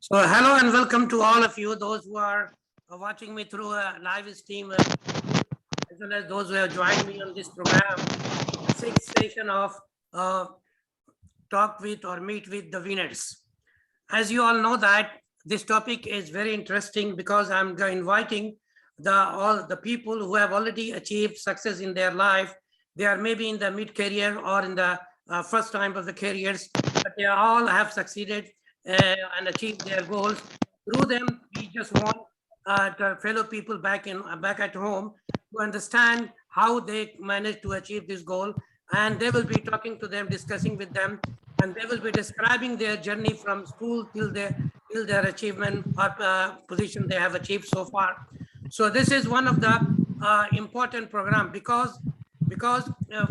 So hello and welcome to all of you, those who are watching me through a live stream, as well as those who have joined me on this program, the sixth session of Talk with or Meet with the Winners. As you all know that this topic is very interesting because I'm inviting all the people who have already achieved success in their life. They are maybe in the mid-career or in the first time of the careers, but they all have succeeded and achieved their goals. Through them, we just want the fellow people back at home to understand how they managed to achieve this goal, and they will be talking to them, discussing with them, and they will be describing their journey from school till their achievement or position they have achieved so far. So this is one of the important program because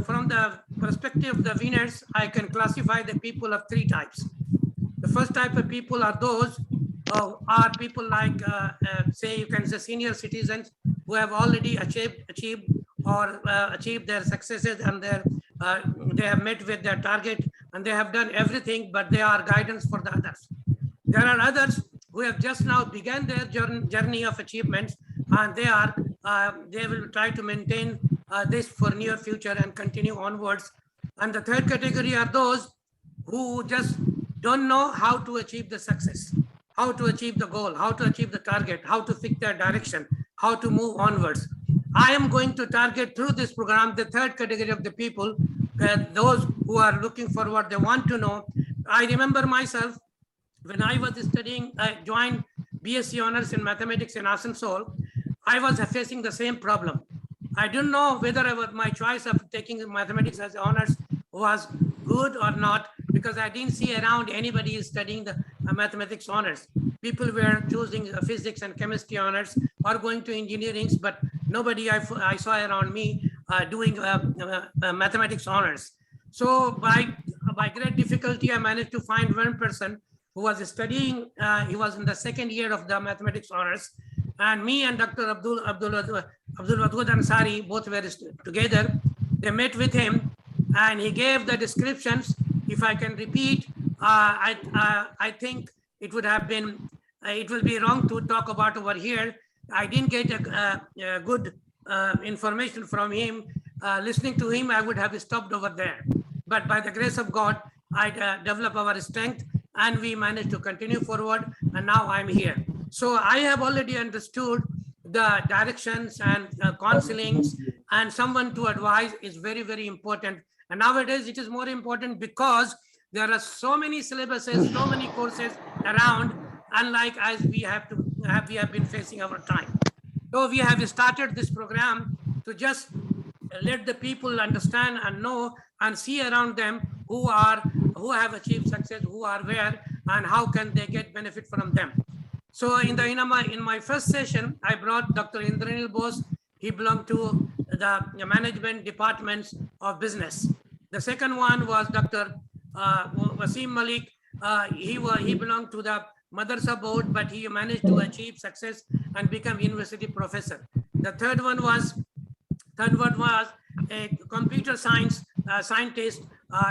from the perspective of the winners, I can classify the people of three types. The first type of people are those are people like, say, you can say senior citizens who have already achieved their successes, and they have met with their target and they have done everything, but they are guidance for the others. There are others who have just now begun their journey of achievements, and they will try to maintain this for near future and continue onwards. And the third category are those who just don't know how to achieve the success, how to achieve the goal, how to achieve the target, how to fix their direction, how to move onwards. I am going to target through this program the third category of the people, those who are looking for what they want to know. I remember myself when I was studying, I joined BSc Honors in Mathematics in Asansol. I was facing the same problem. I didn't know whether my choice of taking mathematics as honors was good or not, because I didn't see around anybody studying the mathematics honors. People were choosing physics and chemistry honors or going to engineering, but nobody I saw around me doing mathematics honors. So by great difficulty, I managed to find one person who was studying. He was in the second year of the mathematics honors, and me and Dr. Abdul Wadud Ansari both were together. They met with him, and he gave the descriptions. If I can repeat, I think it would have been, it will be wrong to talk about over here. I didn't get a good information from him. Listening to him, I would have stopped over there. But by the grace of God, I developed our strength and we managed to continue forward. And now I'm here. So I have already understood the directions and counselings, and someone to advise is very, very important. And nowadays it is more important because there are so many syllabuses, so many courses around, unlike as we have been facing our time. So we have started this program to just let the people understand and know and see around them who have achieved success, who are where, and how can they get benefit from them. So in my first session, I brought Dr. Indranil Bose. He belonged to the management departments of business. The second one was Dr. Wasim Malik. He belonged to the Madrasa board, but he managed to achieve success and become university professor. The third one was a computer science scientist.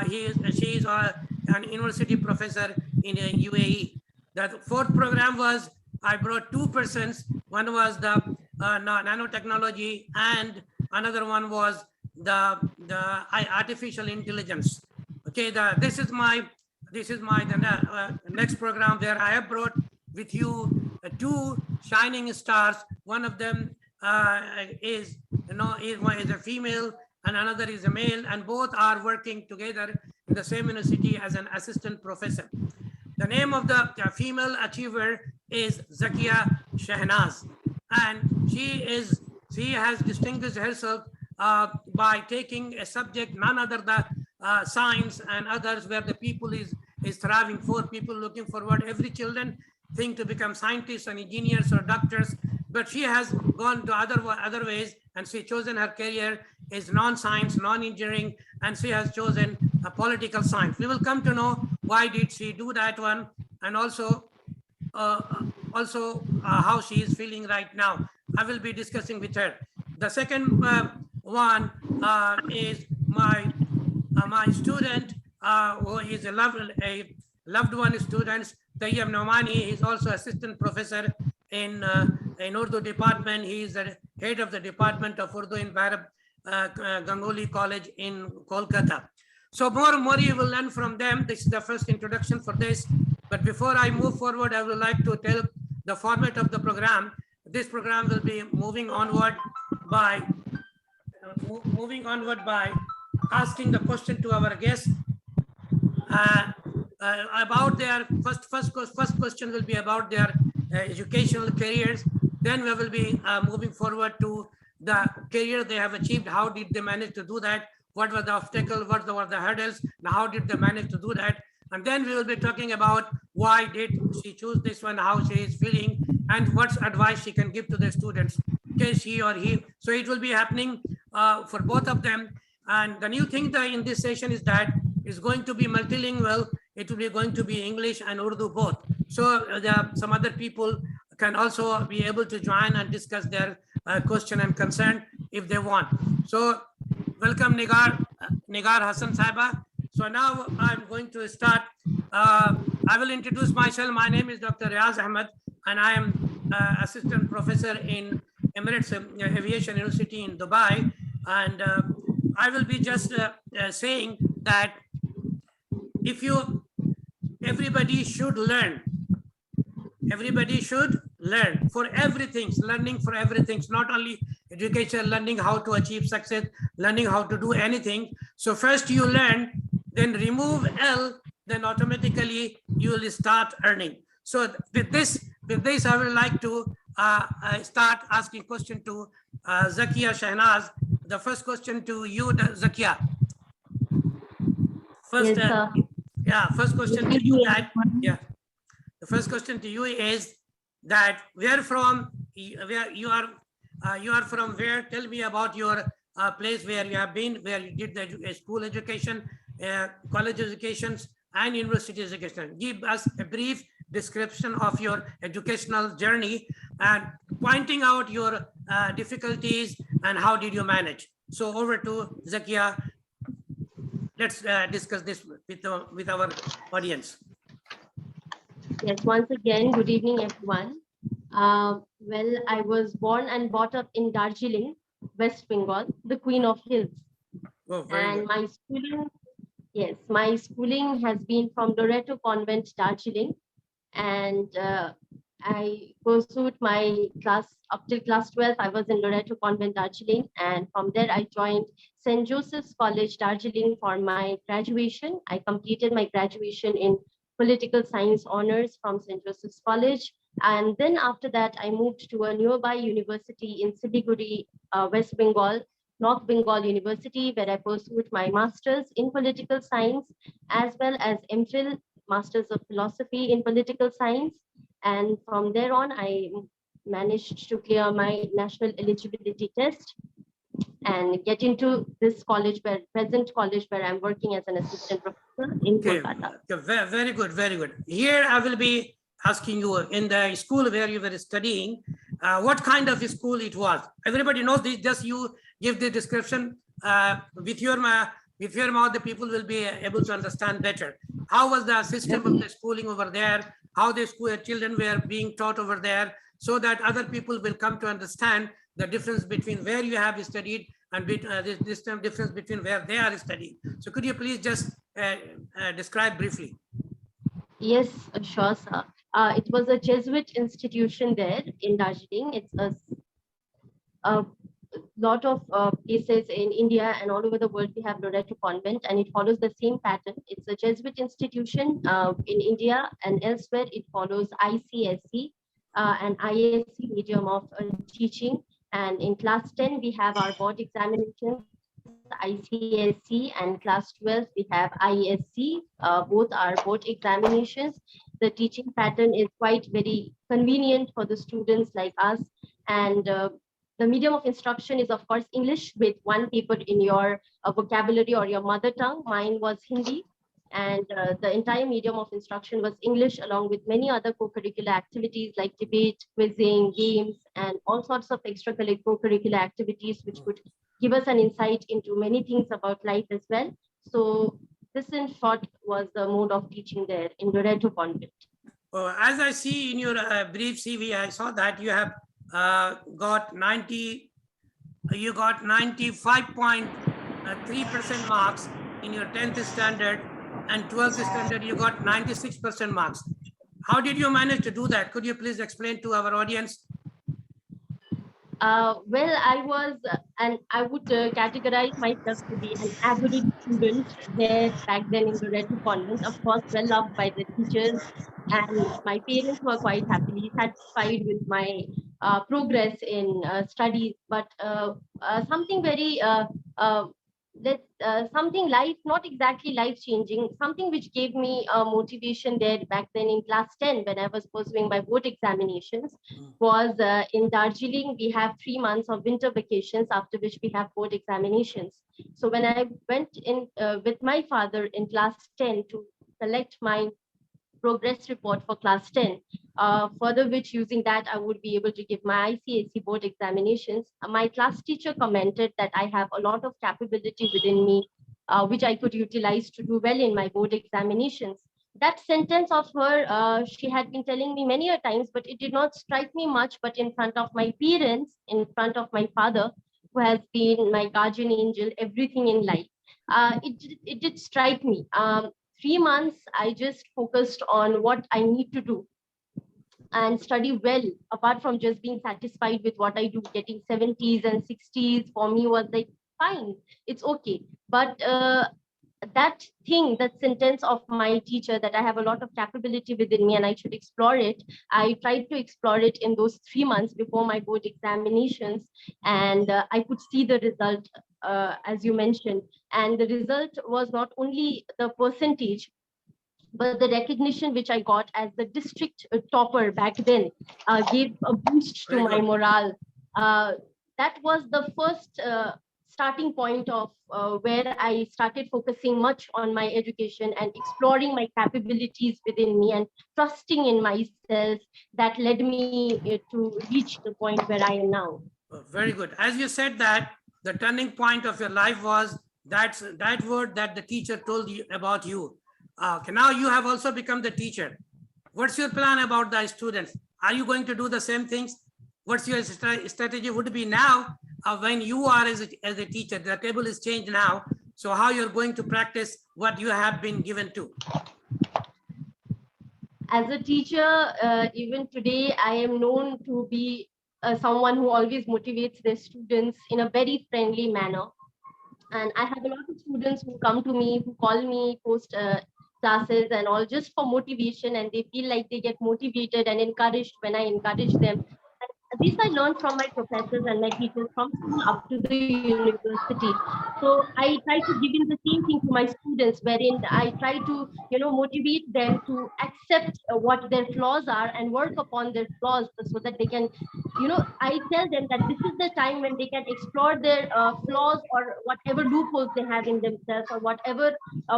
She is an university professor in UAE. The fourth program was, I brought two persons. One was the nanotechnology, and another one was the artificial intelligence. Okay, this is my next program where I have brought with you two shining stars. One of them is a female and another is a male, and both are working together in the same university as an assistant professor. The name of the female achiever is Zakeeyah Shahnaz, and she has distinguished herself by taking a subject none other than science and others, where the people is thriving for, people looking forward. Every children think to become scientists and engineers or doctors, but she has gone to other ways, and she chosen her career is non-science, non-engineering, and she has chosen a political science. We will come to know why did she do that one, and also how she is feeling right now. I will be discussing with her. The second one is my student who is a loved one student, Taiyab Nuamani. He's also assistant professor in Urdu department. He is the head of the department of Urdu in Bharat Ganguly College in Kolkata. So more you will learn from them. This is the first introduction for this. But before I move forward, I would like to tell the format of the program. This program will be moving onward by asking the question to our guests about their first question will be about their educational careers. Then we will be moving forward to the career they have achieved. How did they manage to do that? What were the obstacles? What were the hurdles? Now, how did they manage to do that? And then we will be talking about why did she choose this one, how she is feeling, and what advice she can give to the students, okay, she or he. So it will be happening for both of them. And the new thing in this session is that it's going to be multilingual. It will be going to be English and Urdu both. So some other people can also be able to join and discuss their question and concern if they want. So welcome Nigar Hassan Saiba. So now I'm going to start. I will introduce myself. My name is Dr. Reyaz Ahmad, and I am assistant professor in Emirates Aviation University in Dubai. And I will be just saying that everybody should learn. Everybody should learn for everything, learning for everything, not only education, learning how to achieve success, learning how to do anything. So first you learn, then remove L, then automatically you will start earning. So with this I would like to start asking question to Zakeeyah Shahnaz. The first question to you, Zakeeyah. First, yes, first question to you that, the first question to you is that where you are from where? Tell me about your place where you have been, where you did the school education, college educations, and university education. Give us a brief description of your educational journey and pointing out your difficulties and how did you manage. So over to Zakeeyah. Let's discuss this with our audience. Yes, once again, good evening, everyone. Well, I was born and brought up in Darjeeling, West Bengal, the Queen of Hills. Oh, and my schooling has been from Loreto Convent, Darjeeling, and I pursued my class up till class 12. I was in Loreto Convent, Darjeeling, and from there I joined St. Joseph's College, Darjeeling for my graduation. I completed my graduation in political science honors from St. Joseph's College. And then after that, I moved to a nearby university in Siliguri, West Bengal, North Bengal University, where I pursued my master's in political science, as well as MPhil, Masters of Philosophy in Political Science. And from there on, I managed to clear my national eligibility test and get into this present college where I'm working as an assistant professor in Kolkata. Okay, very good, very good. Here I will be asking you, in the school where you were studying, what kind of school it was? Everybody knows this, just you give the description with your mouth, the people will be able to understand better. How was the system of the schooling over there? How the school children were being taught over there, so that other people will come to understand the difference between where you have studied and this difference between where they are studying. So could you please just describe briefly? Yes, sure, sir. It was a Jesuit institution there in Darjeeling. It's a lot of places in India and all over the world. We have Loreto Convent, and it follows the same pattern. It's a Jesuit institution in India, and elsewhere it follows ICSE and ISC medium of teaching. And in class 10, we have our board examinations, ICSE, and class 12, we have ISC. Both are board examinations. The teaching pattern is quite very convenient for the students like us. And the medium of instruction is, of course, English with one paper in your vocabulary or your mother tongue. Mine was Hindi. And the entire medium of instruction was English, along with many other co-curricular activities like debate, quizzing, games, and all sorts of co-curricular activities, which would give us an insight into many things about life as well. So this, in short, was the mode of teaching there in Loreto Convent. As I see in your brief CV, I saw that you have got 95.3% marks in your 10th standard, and 12th standard you got 96% marks. How did you manage to do that? Could you please explain to our audience? Well, I was, and I would categorize myself to be an average student there back then in the Reddy Convent. Of course, well loved by the teachers, and my parents were quite happily satisfied with my progress in studies. But something very something life, not exactly life changing, something which gave me motivation there back then in class 10 when I was pursuing my board examinations was in Darjeeling. We have 3 months of winter vacations, after which we have board examinations. So when I went in with my father in class 10 to collect my progress report for class 10, further which using that I would be able to give my ICSE board examinations. My class teacher commented that I have a lot of capability within me, which I could utilize to do well in my board examinations. That sentence of her, she had been telling me many a times, but it did not strike me much. But in front of my parents, in front of my father, who has been my guardian angel, everything in life, it did strike me. 3 months, I just focused on what I need to do and study well, apart from just being satisfied with what I do. Getting 70s and 60s for me was like, fine, it's okay. But that thing, that sentence of my teacher that I have a lot of capability within me and I should explore it, I tried to explore it in those 3 months before my board examinations. And I could see the result, as you mentioned. And the result was not only the percentage, but the recognition which I got as the district topper back then gave a boost to Very my good. morale. Uh, that was the first starting point of where I started focusing much on my education and exploring my capabilities within me and trusting in myself. That led me to reach the point where I am now. Very good. As you said that the turning point of your life was that word that the teacher told you about you. Okay, now you have also become the teacher. What's your plan about the students? Are you going to do the same things? What's your strategy would be now when you are as a teacher? The table is changed now. So how you're going to practice what you have been given to? As a teacher, even today, I am known to be someone who always motivates their students in a very friendly manner. And I have a lot of students who come to me, who call me post classes and all just for motivation, and they feel like they get motivated and encouraged when I encourage them. And this I learned from my professors and my teachers from school up to the university. So I try to give in the same thing to my students, wherein I try to, motivate them to accept what their flaws are and work upon their flaws so that they can, I tell them that this is the time when they can explore their flaws or whatever loopholes they have in themselves or whatever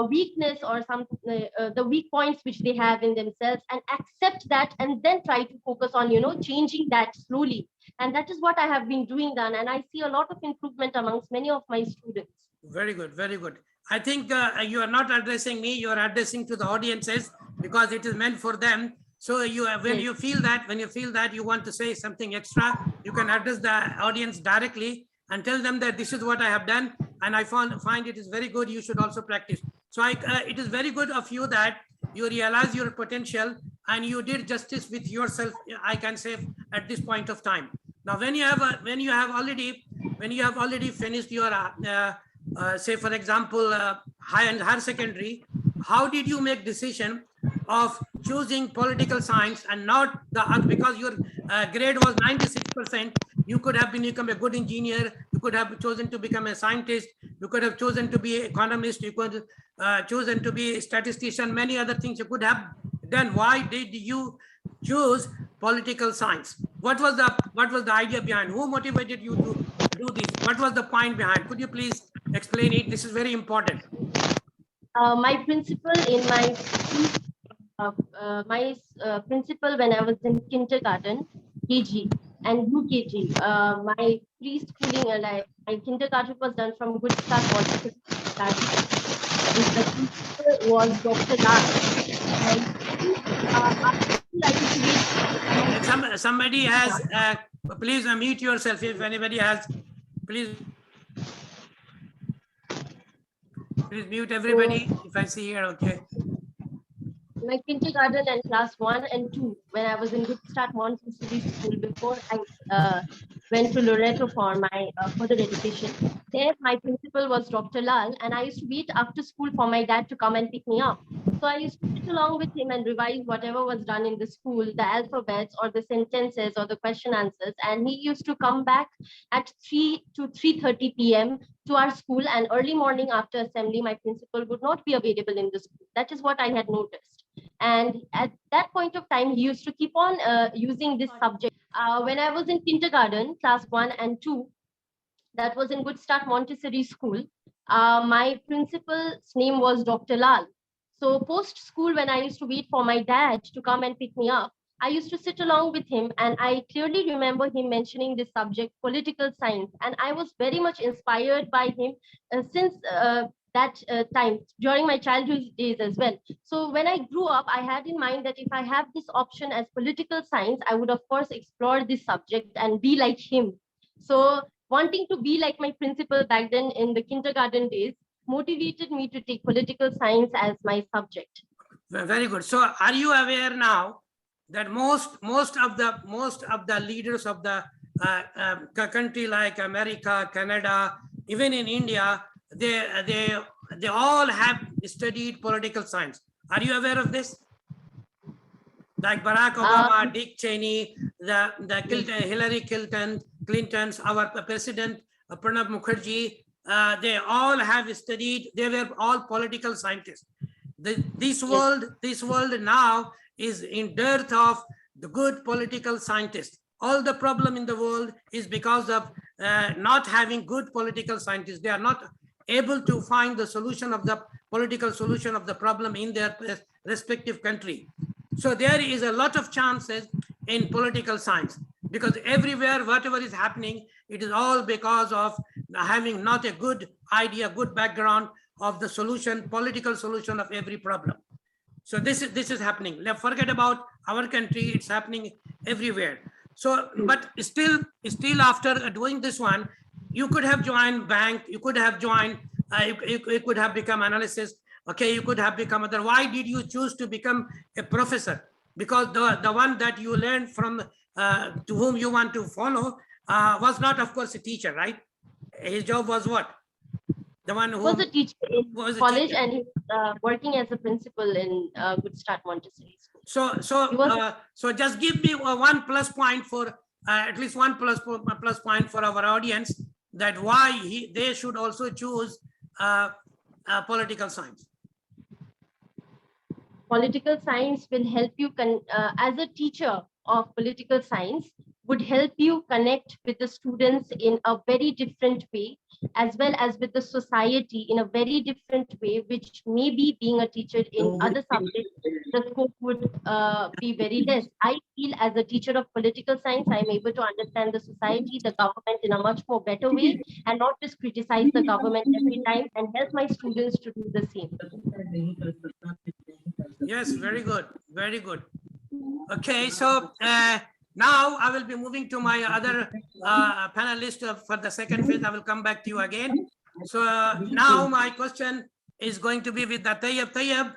weakness or the weak points which they have in themselves, and accept that and then try to focus on changing that slowly. And that is what I have been doing then, and I see a lot of improvement amongst many of my students. Very good, very good. I think you are not addressing me, you are addressing to the audiences because it is meant for them. So when Yes. you feel that you want to say something extra, you can address the audience directly and tell them that this is what I have done and I find it is very good. You should also practice. So it is very good of you that you realize your potential and you did justice with yourself, I can say, at this point of time. Now, when you have already finished your say for example higher secondary, how did you make decision of choosing political science and not the other? Because your grade was 96%, you could have become a good engineer, you could have chosen to become a scientist, you could have chosen to be an economist, you could chosen to be a statistician, many other things you could have done. Why did you choose political science? What was the idea behind? Who motivated you to do this? What was the point behind? Could you please explain it? This is very important. My principal in principal when I was in kindergarten, KG and UKG, my preschooling, my kindergarten was done from Good Start College, and the principal was Dr. Raj. And I used to read. Somebody has, please unmute yourself if anybody has, please mute everybody. If I see here, okay. My kindergarten and class 1 and 2, when I was in Good Start Montessori school before I went to Loreto for my further education. There, my principal was Dr. Lal, and I used to wait after school for my dad to come and pick me up. So I used to sit along with him and revise whatever was done in the school, the alphabets or the sentences or the question answers. And he used to come back at 3 to 3:30 p.m. to our school, and early morning after assembly, my principal would not be available in the school. That is what I had noticed. And at that point of time, he used to keep on using this subject. When I was in kindergarten, class 1 and 2, that was in Good Start Montessori school, my principal's name was Dr. Lal. So post school, when I used to wait for my dad to come and pick me up, I used to sit along with him, and I clearly remember him mentioning this subject, political science. And I was very much inspired by him since that time during my childhood days as well. So when I grew up, I had in mind that if I have this option as political science, I would of course explore this subject and be like him. So wanting to be like my principal back then in the kindergarten days motivated me to take political science as my subject. Very good. So are you aware now that most of the leaders of the country like America, Canada, even in India, they all have studied political science. Are you aware of this? Like Barack Obama, Dick Cheney, the Clinton, Hillary Clintons, our president Pranab Mukherjee, they all have studied. They were all political scientists. This world now is in dearth of the good political scientists. All the problem in the world is because of not having good political scientists. They are not able to find the solution of the political solution of the problem in their respective country. So there is a lot of chances in political science, because everywhere, whatever is happening, it is all because of having not a good idea, good background of the solution, political solution of every problem. So this is happening. Let's forget about our country, it's happening everywhere. So, but still after doing this one, you could have joined bank, you could have joined, you could have become analyst, okay, you could have become other. Why did you choose to become a professor? Because the one that you learned from, to whom you want to follow, was not, of course, a teacher, right? His job was what? The one who was a teacher in college, teacher. and he's working as a principal in Good Start Montessori school. So just give me one plus point for at least one plus point for our audience, that why they should also choose political science. Political science will help you as a teacher of political science would help you connect with the students in a very different way, as well as with the society in a very different way, which maybe being a teacher in other subjects, the scope would be very less. I feel as a teacher of political science, I'm able to understand the society, the government in a much more better way, and not just criticize the government every time, and help my students to do the same. Yes, very good, very good. Okay, so now I will be moving to my other panelist for the second phase. I will come back to you again. So now my question is going to be with the Taiyab. Taiyab,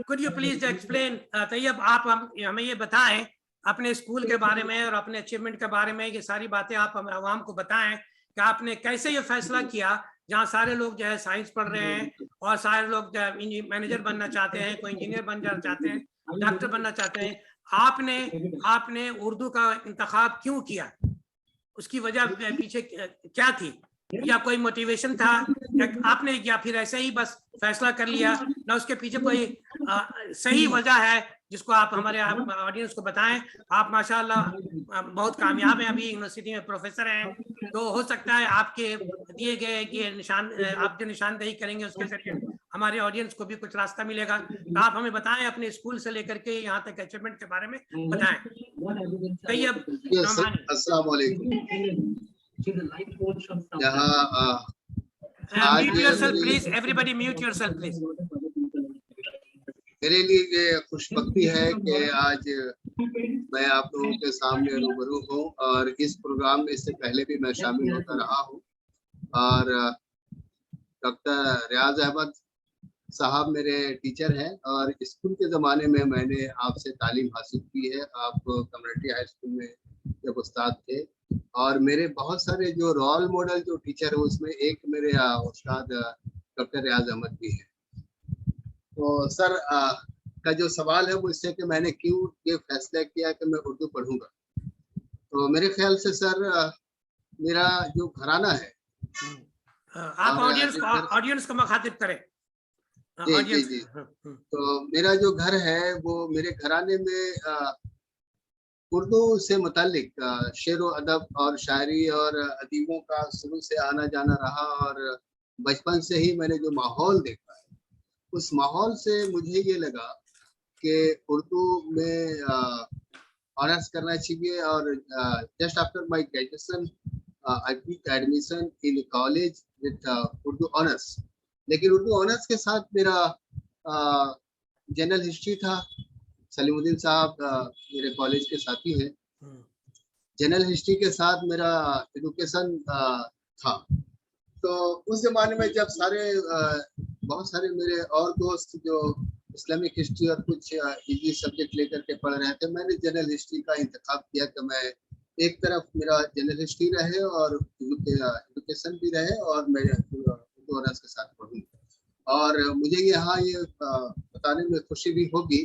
could you please explain, Taiyab, आप हमें ये बताएं अपने school के बारे में और अपने अचीवमेंट के बारे में, ये सारी बातें आप आवाम को बताएं कि आपने कैसे ये फैसला किया, जहाँ सारे लोग जो है साइंस पढ़ रहे हैं और सारे लोग मैनेजर बनना चाहते हैं, कोई इंजीनियर बनना चाहते हैं, डॉक्टर बनना चाहते हैं, आपने उर्दू का इंतखाब क्यों किया? उसकी वजह पीछे क्या थी? या कोई मोटिवेशन था या आपने, या फिर ऐसे ही बस फैसला कर लिया ना? उसके पीछे कोई सही वजह है जिसको आप हमारे ऑडियंस को बताएं। आप माशाल्लाह बहुत कामयाब हैं, अभी यूनिवर्सिटी में प्रोफेसर हैं, तो हो सकता है आपके दिए गए ये निशान, आप जो निशानदेही करेंगे उसके जरिए हमारे ऑडियंस को भी कुछ रास्ता मिलेगा। तो आप हमें बताएं अपने स्कूल से लेकर के यहाँ तक अचीवमेंट के बारे में बताएं। तैयब नुअमानी। अस्सलाम वालेकुम। Mute yourself, please. Everybody mute yourself, please. मेरे लिए ये खुशबख्ती है कि आज मैं आप लोगों के सामने रूबरू हूँ और इस प्रोग्राम में इससे पहले भी मैं शामिल होता रहा हूँ। और डॉक्टर रियाज अहमद साहब मेरे टीचर हैं और स्कूल के ज़माने में मैंने आपसे तालीम हासिल की है। आप कम्युनिटी हाई स्कूल में जब उस्ताद थे, और मेरे बहुत सारे जो रोल मॉडल जो टीचर है उसमें एक मेरे उस्ताद डॉक्टर रियाज अहमद भी है। तो सर का जो सवाल है वो इससे कि मैंने क्यों ये फैसला किया कि मैं उर्दू पढ़ूंगा, तो मेरे ख्याल से सर मेरा जो घराना है, आप ऑडियंस को मुखातिब करें। जी जी ऑडियंस। जी, तो मेरा जो घर है वो मेरे घराने में उर्दू से मुतालिक शेर व अदब और शायरी और अदीबों का शुरू से आना जाना रहा। और बचपन से ही मैंने जो माहौल देखा है, उस माहौल से मुझे ये लगा कि उर्दू में ऑनर्स करना चाहिए। और just after my graduation I took admission in college with Urdu honours. लेकिन उर्दू ऑनर्स के साथ मेरा जनरल हिस्ट्री था। सलीमुद्दीन साहब मेरे कॉलेज के साथी हैं। जनरल हिस्ट्री के साथ मेरा एजुकेशन था। तो उस जमाने में जब बहुत सारे मेरे और दोस्त जो इस्लामिक हिस्ट्री और कुछ इजी सब्जेक्ट लेकर के पढ़ रहे थे, मैंने जनरल हिस्ट्री का इंतखाब किया कि मैं एक तरफ मेरा जनरल हिस्ट्री रहे और एजुकेशन भी रहे और मैं उर्दू ऑनर्स के साथ पढ़ूँ। और मुझे यहाँ ये बताने में खुशी भी होगी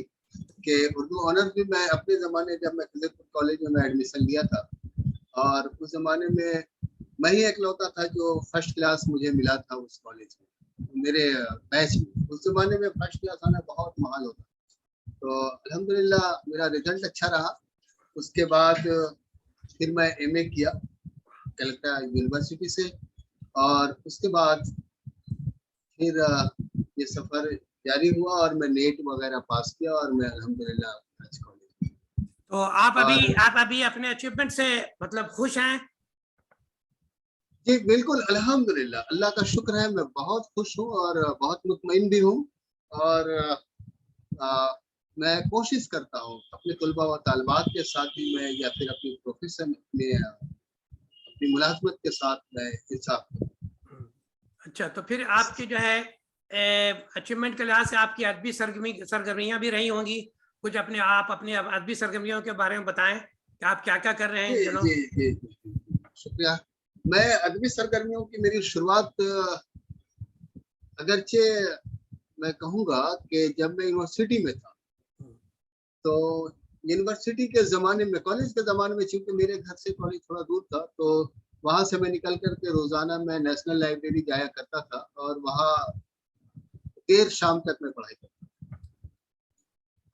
कि उर्दू ऑनर्स भी मैं अपने ज़माने जब मैं खिलतपुर कॉलेज में एडमिशन लिया था, और उस ज़माने में मैं ही इकलौता था जो फर्स्ट क्लास मुझे मिला था उस कॉलेज में, मेरे बैच में। उस ज़माने में फर्स्ट क्लास आना बहुत महाल होता। तो अल्हम्दुलिल्लाह मेरा रिजल्ट अच्छा रहा। उसके बाद फिर मैं एमए किया कलकत्ता यूनिवर्सिटी से, और उसके बाद फिर ये सफ़र जारी हुआ और मैं नेट वगैरह पास किया और मैं अल्हम्दुलिल्लाह आज कॉलेज। तो आप अभी अपने अचीवमेंट से मतलब खुश हैं? जी बिल्कुल, अल्हम्दुलिल्लाह, अल्लाह का शुक्र है, मैं बहुत खुश हूँ और बहुत मुतमईन भी हूँ। और मैं कोशिश करता हूँ अपने तलबा व तालिबात के साथ ही मैं, या फिर अपनी प्रोफेशन अपनी मुलाजमत के साथ मैं इंसाफ करूँ। अच्छा, तो फिर आपके जो है अचीवमेंट के लिहाज से आपकी अदबी सरगर्मियाँ भी रही होंगी कुछ। अपने अदबी सरगर्मियों के बारे में बताएं कि आप क्या क्या कर रहे हैं इन दिनों। जी जी जी, शुक्रिया। मैं अदबी सरगर्मियों की मेरी शुरुआत अगरचे मैं कहूँगा कि जब मैं यूनिवर्सिटी में था, तो यूनिवर्सिटी के ज़माने में, कॉलेज के ज़माने में, चूँकि मेरे घर से कॉलेज थोड़ा दूर था, तो वहाँ से मैं निकल कर के रोज़ाना मैं नेशनल लाइब्रेरी जाया करता था और वहाँ देर शाम तक मैं पढ़ाई करता था।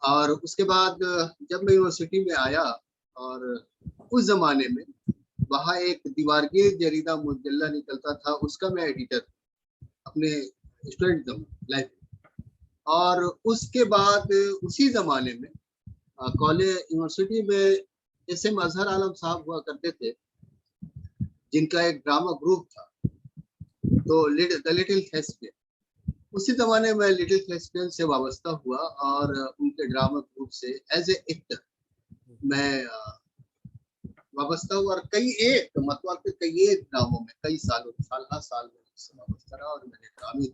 और उसके बाद जब मैं यूनिवर्सिटी में आया, और उस ज़माने में वहाँ एक दीवारगीर जरीदा मुजल्ला निकलता था, उसका मैं एडिटर अपने स्टूडेंट लाइफ में। और उसके बाद उसी ज़माने में कॉलेज यूनिवर्सिटी में एसएम अजहर आलम साहब हुआ करते थे, जिनका एक ड्रामा ग्रुप था, तो द लिटिल थेस्पियन। उसी ज़माने में लिटिल थेस्पियन से वाबस्ता हुआ और उनके ड्रामा ग्रुप से एज ए एक्टर मैं वाबस्ता हुआ, और कई एक ड्रामों में कई साल में उससे वाबस्ता रहा। और मैंने ड्रामे,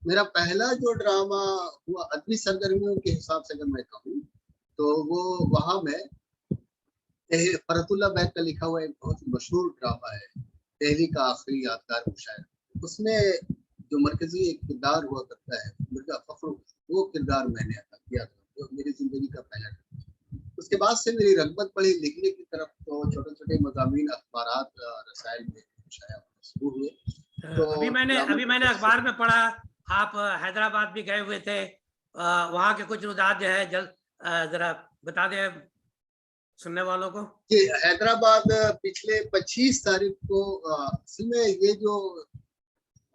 मेरा पहला जो ड्रामा हुआ अदबी सरगर्मियों के हिसाब से अगर मैं कहूँ, तो वो वहाँ में फरतुल्ला बैग का लिखा हुआ एक बहुत मशहूर ड्रामा है, दिल्ली का आखिरी यादगार मुशायरा। उसमें जो मरकजी एक किरदार हुआ करता है मिर्जा फखरुल, वो किरदार मैंने अदा किया था, जो मेरी जिंदगी का पहला ड्रामा। उसके बाद से मेरी रग़बत बढ़ी लिखने की तरफ, तो छोटे छोटे मज़ामीन अखबारात रसायल में शाया शुरू हुए। तो अभी मैंने अखबार में पढ़ा आप हैदराबाद भी गए हुए थे, वहाँ के कुछ रुझान जो है जरा बता दें सुनने वालों को। जी, हैदराबाद पिछले 25 तारीख को असल में ये जो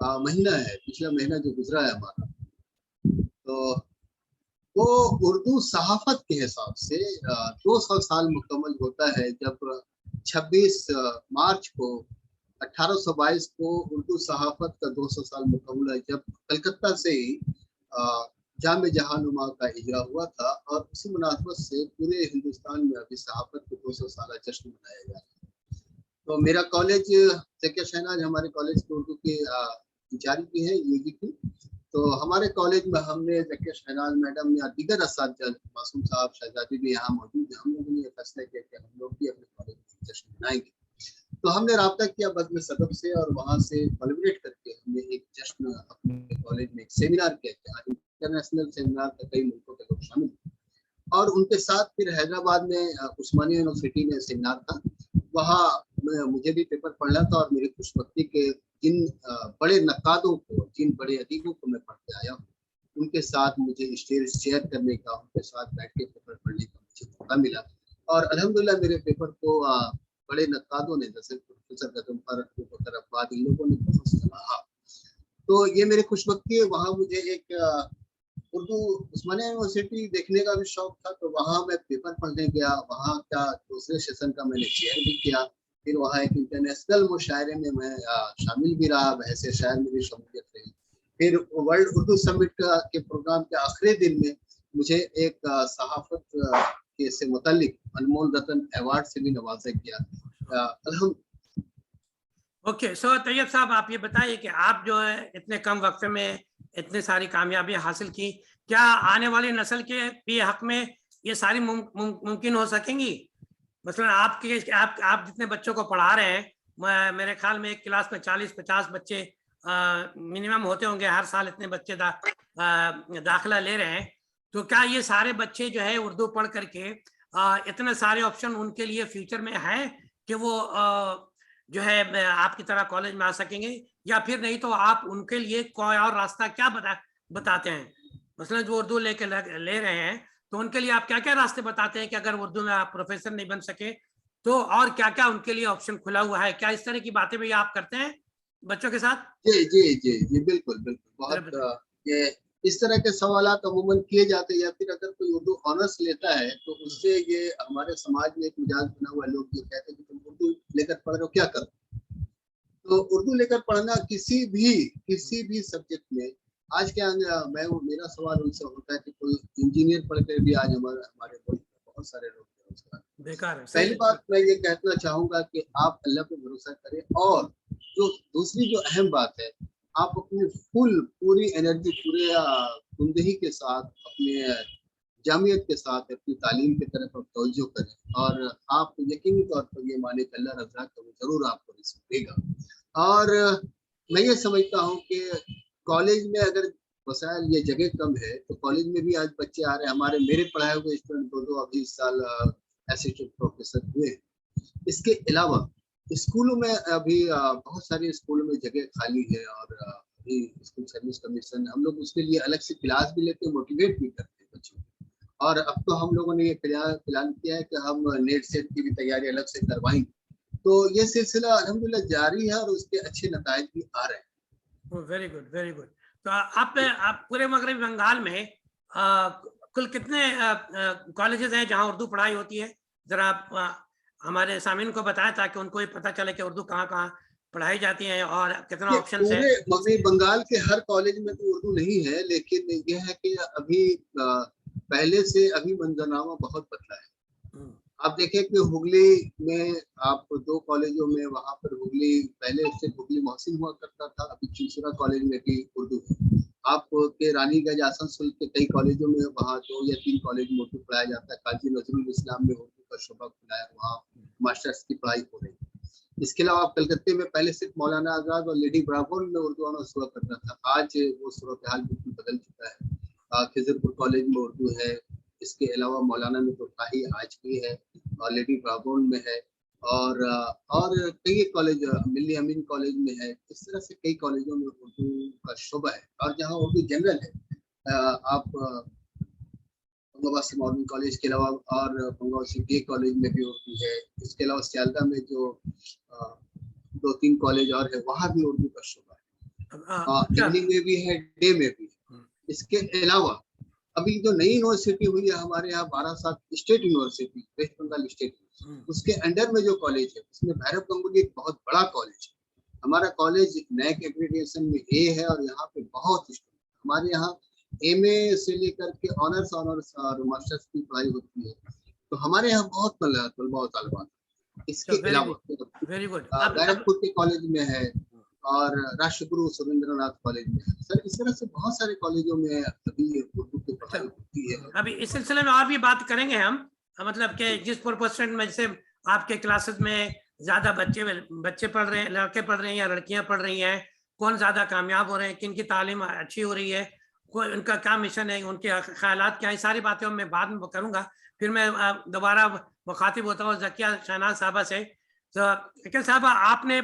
महीना है, पिछला महीना जो गुजरा है हमारा, तो वो उर्दू सहाफत के हिसाब से 200 साल मुकम्मल होता है, जब 26 मार्च को 1822 को उर्दू सहाफत का 200 साल मुकम्मल है, जब कलकत्ता से ही जामे जहानुमा का इजरा हुआ था और उसी मुनासबत से पूरे हिंदुस्तान में अभी सहाफत को 200 साल जश्न मनाया जा रहा है। तो मेरा कॉलेज ज़कीया शहनाज हमारे कॉलेज के उर्दू की इंचार्ज भी है, यूजी की। तो हमारे कॉलेज में हमने ज़कीया शहनाज मैडम या दीगर असातिज़ा, मासूम साहब, शहजादी भी यहाँ मौजूद है, हम लोगों ने फैसला किया कि हम लोग भी अपने कॉलेज में जश्न मनाएंगे। तो हमने राब्ता किया बज़्म सदफ से और वहाँ से कोलैबोरेट करके हमने एक जश्न अपने कॉलेज में एक सेमिनार किया, इंटरनेशनल सेमिनार का कई मुल्कों के लोग शामिल थे और उनके साथ फिर हैदराबाद में उस्मानिया यूनिवर्सिटी में सेमिनार था। वहाँ मुझे भी पेपर पढ़ना था और मेरी खुशबख्ती के जिन बड़े नक्कादों को, जिन बड़े अदीबों को मैं पढ़ के आया हूँ, उनके साथ मुझे स्टेज शेयर करने का, उनके साथ बैठ के पेपर पढ़ने का मुझे मौका मिला और अल्हम्दुलिल्लाह मेरे पेपर को बड़े नक्कादों ने, जैसे प्रोफेसर गजनफर, प्रोफेसर अब्बाद, इन लोगों ने बहुत सराहा। तो ये मेरी खुशबख्ती है। वहाँ मुझे एक उर्दू उस्मानिया यूनिवर्सिटी देखने का भी शौक था, तो वहाँ मैं पेपर पढ़ने गया। वहाँ का दूसरे सेशन का मैंने चेयर भी किया। फिर वहाँ एक इंटरनेशनल मुशायरे में मैं शामिल भी रहा, बहस शायर में भी शमूलियत रही। फिर वर्ल्ड उर्दू समिट के प्रोग्राम के आखिरी दिन में मुझे एक सहाफत के से मुतालिक अनमोल रतन अवार्ड से भी नवाजा गया। ओके, सो तैयब साहब, आप ये बताइए कि आप जो है इतने कम वक्त में इतनी सारी कामयाबियां हासिल की, क्या आने वाली नस्ल के भी हक में ये सारी मुमकिन हो सकेंगी? मसलन आप जितने बच्चों को पढ़ा रहे हैं, मेरे ख्याल में एक क्लास में 40-50 बच्चे मिनिमम होते होंगे हर साल, इतने बच्चे दाखिला ले रहे हैं। तो क्या ये सारे बच्चे जो है उर्दू पढ़ करके इतने सारे ऑप्शन उनके लिए फ्यूचर में है कि वो जो है आपकी तरह कॉलेज में आ सकेंगे, या फिर नहीं तो आप उनके लिए कोई और रास्ता क्या बताते हैं? मसलन जो उर्दू ले रहे हैं, तो उनके लिए आप क्या क्या रास्ते बताते हैं कि अगर उर्दू में आप प्रोफेसर नहीं बन सके तो और क्या क्या उनके लिए ऑप्शन खुला हुआ है? क्या इस तरह की बातें भी आप करते हैं बच्चों के साथ? जी जी जी जी, बिल्कुल बिल्कुल। बहुत ये इस तरह के सवालात अमूमन किए जाते हैं, या फिर अगर कोई उर्दू ऑनर्स लेता है तो उससे ये हमारे समाज में एक मिजाज बना हुआ, लोग ये कहते हैं कि तुम उर्दू लेकर पढ़ रहे हो, क्या करो? तो उर्दू लेकर पढ़ना किसी भी सब्जेक्ट में आज के मेरा सवाल उनसे होता है कि कोई इंजीनियर पढ़कर भी आज हमारे मुल्क में बहुत सारे लोग बेकार है। पहली बात मैं ये कहना चाहूंगा कि आप अल्लाह पे भरोसा करें, और जो दूसरी जो अहम बात है, आप अपनी पूरी एनर्जी, पूरे कुंदही के साथ, अपने जामियत के साथ अपनी तालीम की तरफ आप तवज्जो करें और आप यकीनी तौर पर ये माने कि अल्लाह रज़ा है वो जरूर आपको रिज़्क़ देगा। और मैं ये समझता हूँ कि कॉलेज में अगर वसाइल ये जगह कम है तो कॉलेज में भी आज बच्चे आ रहे हैं। मेरे पढ़ाए हुए स्टूडेंट दो अभी इस साल असिस्टेंट प्रोफेसर हुए। इसके अलावा स्कूलों में अभी बहुत सारे स्कूलों में जगह खाली है और अभी स्कूल सर्विस कमीशन, हम लोग उसके लिए अलग से क्लास भी लेते हैं, मोटिवेट भी करते हैं बच्चों को। और अब तो हम लोगों ने ये प्लान किया है कि हम नेट सेट की भी तैयारी अलग से करवाएंगे। तो ये सिलसिला अल्हम्दुलिल्लाह जारी है और उसके अच्छे नताइज भी आ रहे हैं। Very good, very good. तो आप पूरे मगरबी बंगाल में कुल कितने कॉलेजेस हैं जहां उर्दू पढ़ाई होती है? जरा आप हमारे सामीन को बताएं ताकि उनको ये पता चले कि उर्दू कहाँ कहाँ पढ़ाई जाती है और कितना ऑप्शन है। पूरे मगरबी बंगाल के हर कॉलेज में तो उर्दू नहीं है, लेकिन यह है कि अभी पहले से अभी मंजरनामा बहुत बदला है। आप देखें कि हुगली में आप 2 कॉलेजों में, वहाँ पर हुगली पहले से हुगली मोहसिन हुआ करता था, अभी चिंसुरा कॉलेज में भी उर्दू है। आपके रानीगंज आसनसोल के कई कॉलेजों में वहाँ 2 या 3 कॉलेज में उर्दू पढ़ाया जाता है। काजी नजरुल इस्लाम में उर्दू का शोबा खुला है, वहाँ मास्टर्स की पढ़ाई हो रही है। इसके अलावा कलकत्ते में पहले सिर्फ मौलाना आजाद और लेडी ब्राभोन में उर्दू ऑनर्स हुआ करता था, आज वो सूरत हाल बिल्कुल बदल चुका है। खिजरपुर कॉलेज में उर्दू है, इसके अलावा मौलाना में तो काही आज भी है और लेडी ब्राभोन में है, और कई कॉलेज, मिल्ली अमीन कॉलेज में है। इस तरह से कई कॉलेजों में उर्दू का शोबा है। और जहाँ उर्दू जनरल है, आप मॉडर्न कॉलेज के अलावा और बंगाल के कॉलेज में भी उर्दू है। इसके अलावा सियालदा में जो 2-3 कॉलेज और है, वहाँ भी उर्दू का शोबा है। इवनिंग में भी है, डे में भी है। इसके अलावा अभी जो नई यूनिवर्सिटी हुई है हमारे यहाँ 12 state university, West Bengal state, उसके अंडर में जो कॉलेज है उसमें भैरव गंगुली एक बहुत बड़ा कॉलेज है। हमारा कॉलेज नैक एक्रेडिटेशन में ए है और यहाँ पे बहुत हमारे यहाँ एमए से लेकर के ऑनर्स और मास्टर्स की पढ़ाई होती है। तो हमारे यहाँ बहुत तलबा तालिबात। इसके अलावा वेरी गुड बैरकपुर के कॉलेज में है और राष्ट्रगुरु सुरेंद्रनाथ कॉलेज में है। सर इस तरह से बहुत सारे कॉलेजों में अभी उर्दू की पढ़ाई होती है। अभी इस सिलसिले में और भी बात करेंगे हम, मतलब कि जिस प्रोपोर्शन में जैसे आपके क्लासेस में ज्यादा बच्चे पढ़ रहे हैं, लड़के पढ़ रहे हैं या लड़कियां पढ़ रही हैं, कौन ज्यादा कामयाब हो रहे हैं, किन की तालीम अच्छी हो रही है, कोई उनका क्या मिशन है, उनके ख्यालात क्या है, सारी बातें मैं बाद में करूंगा। फिर मैं दोबारा मुखातिब होता हूँ ज़कीया शहनाज साहबा से। तो अकील साहबा, आपने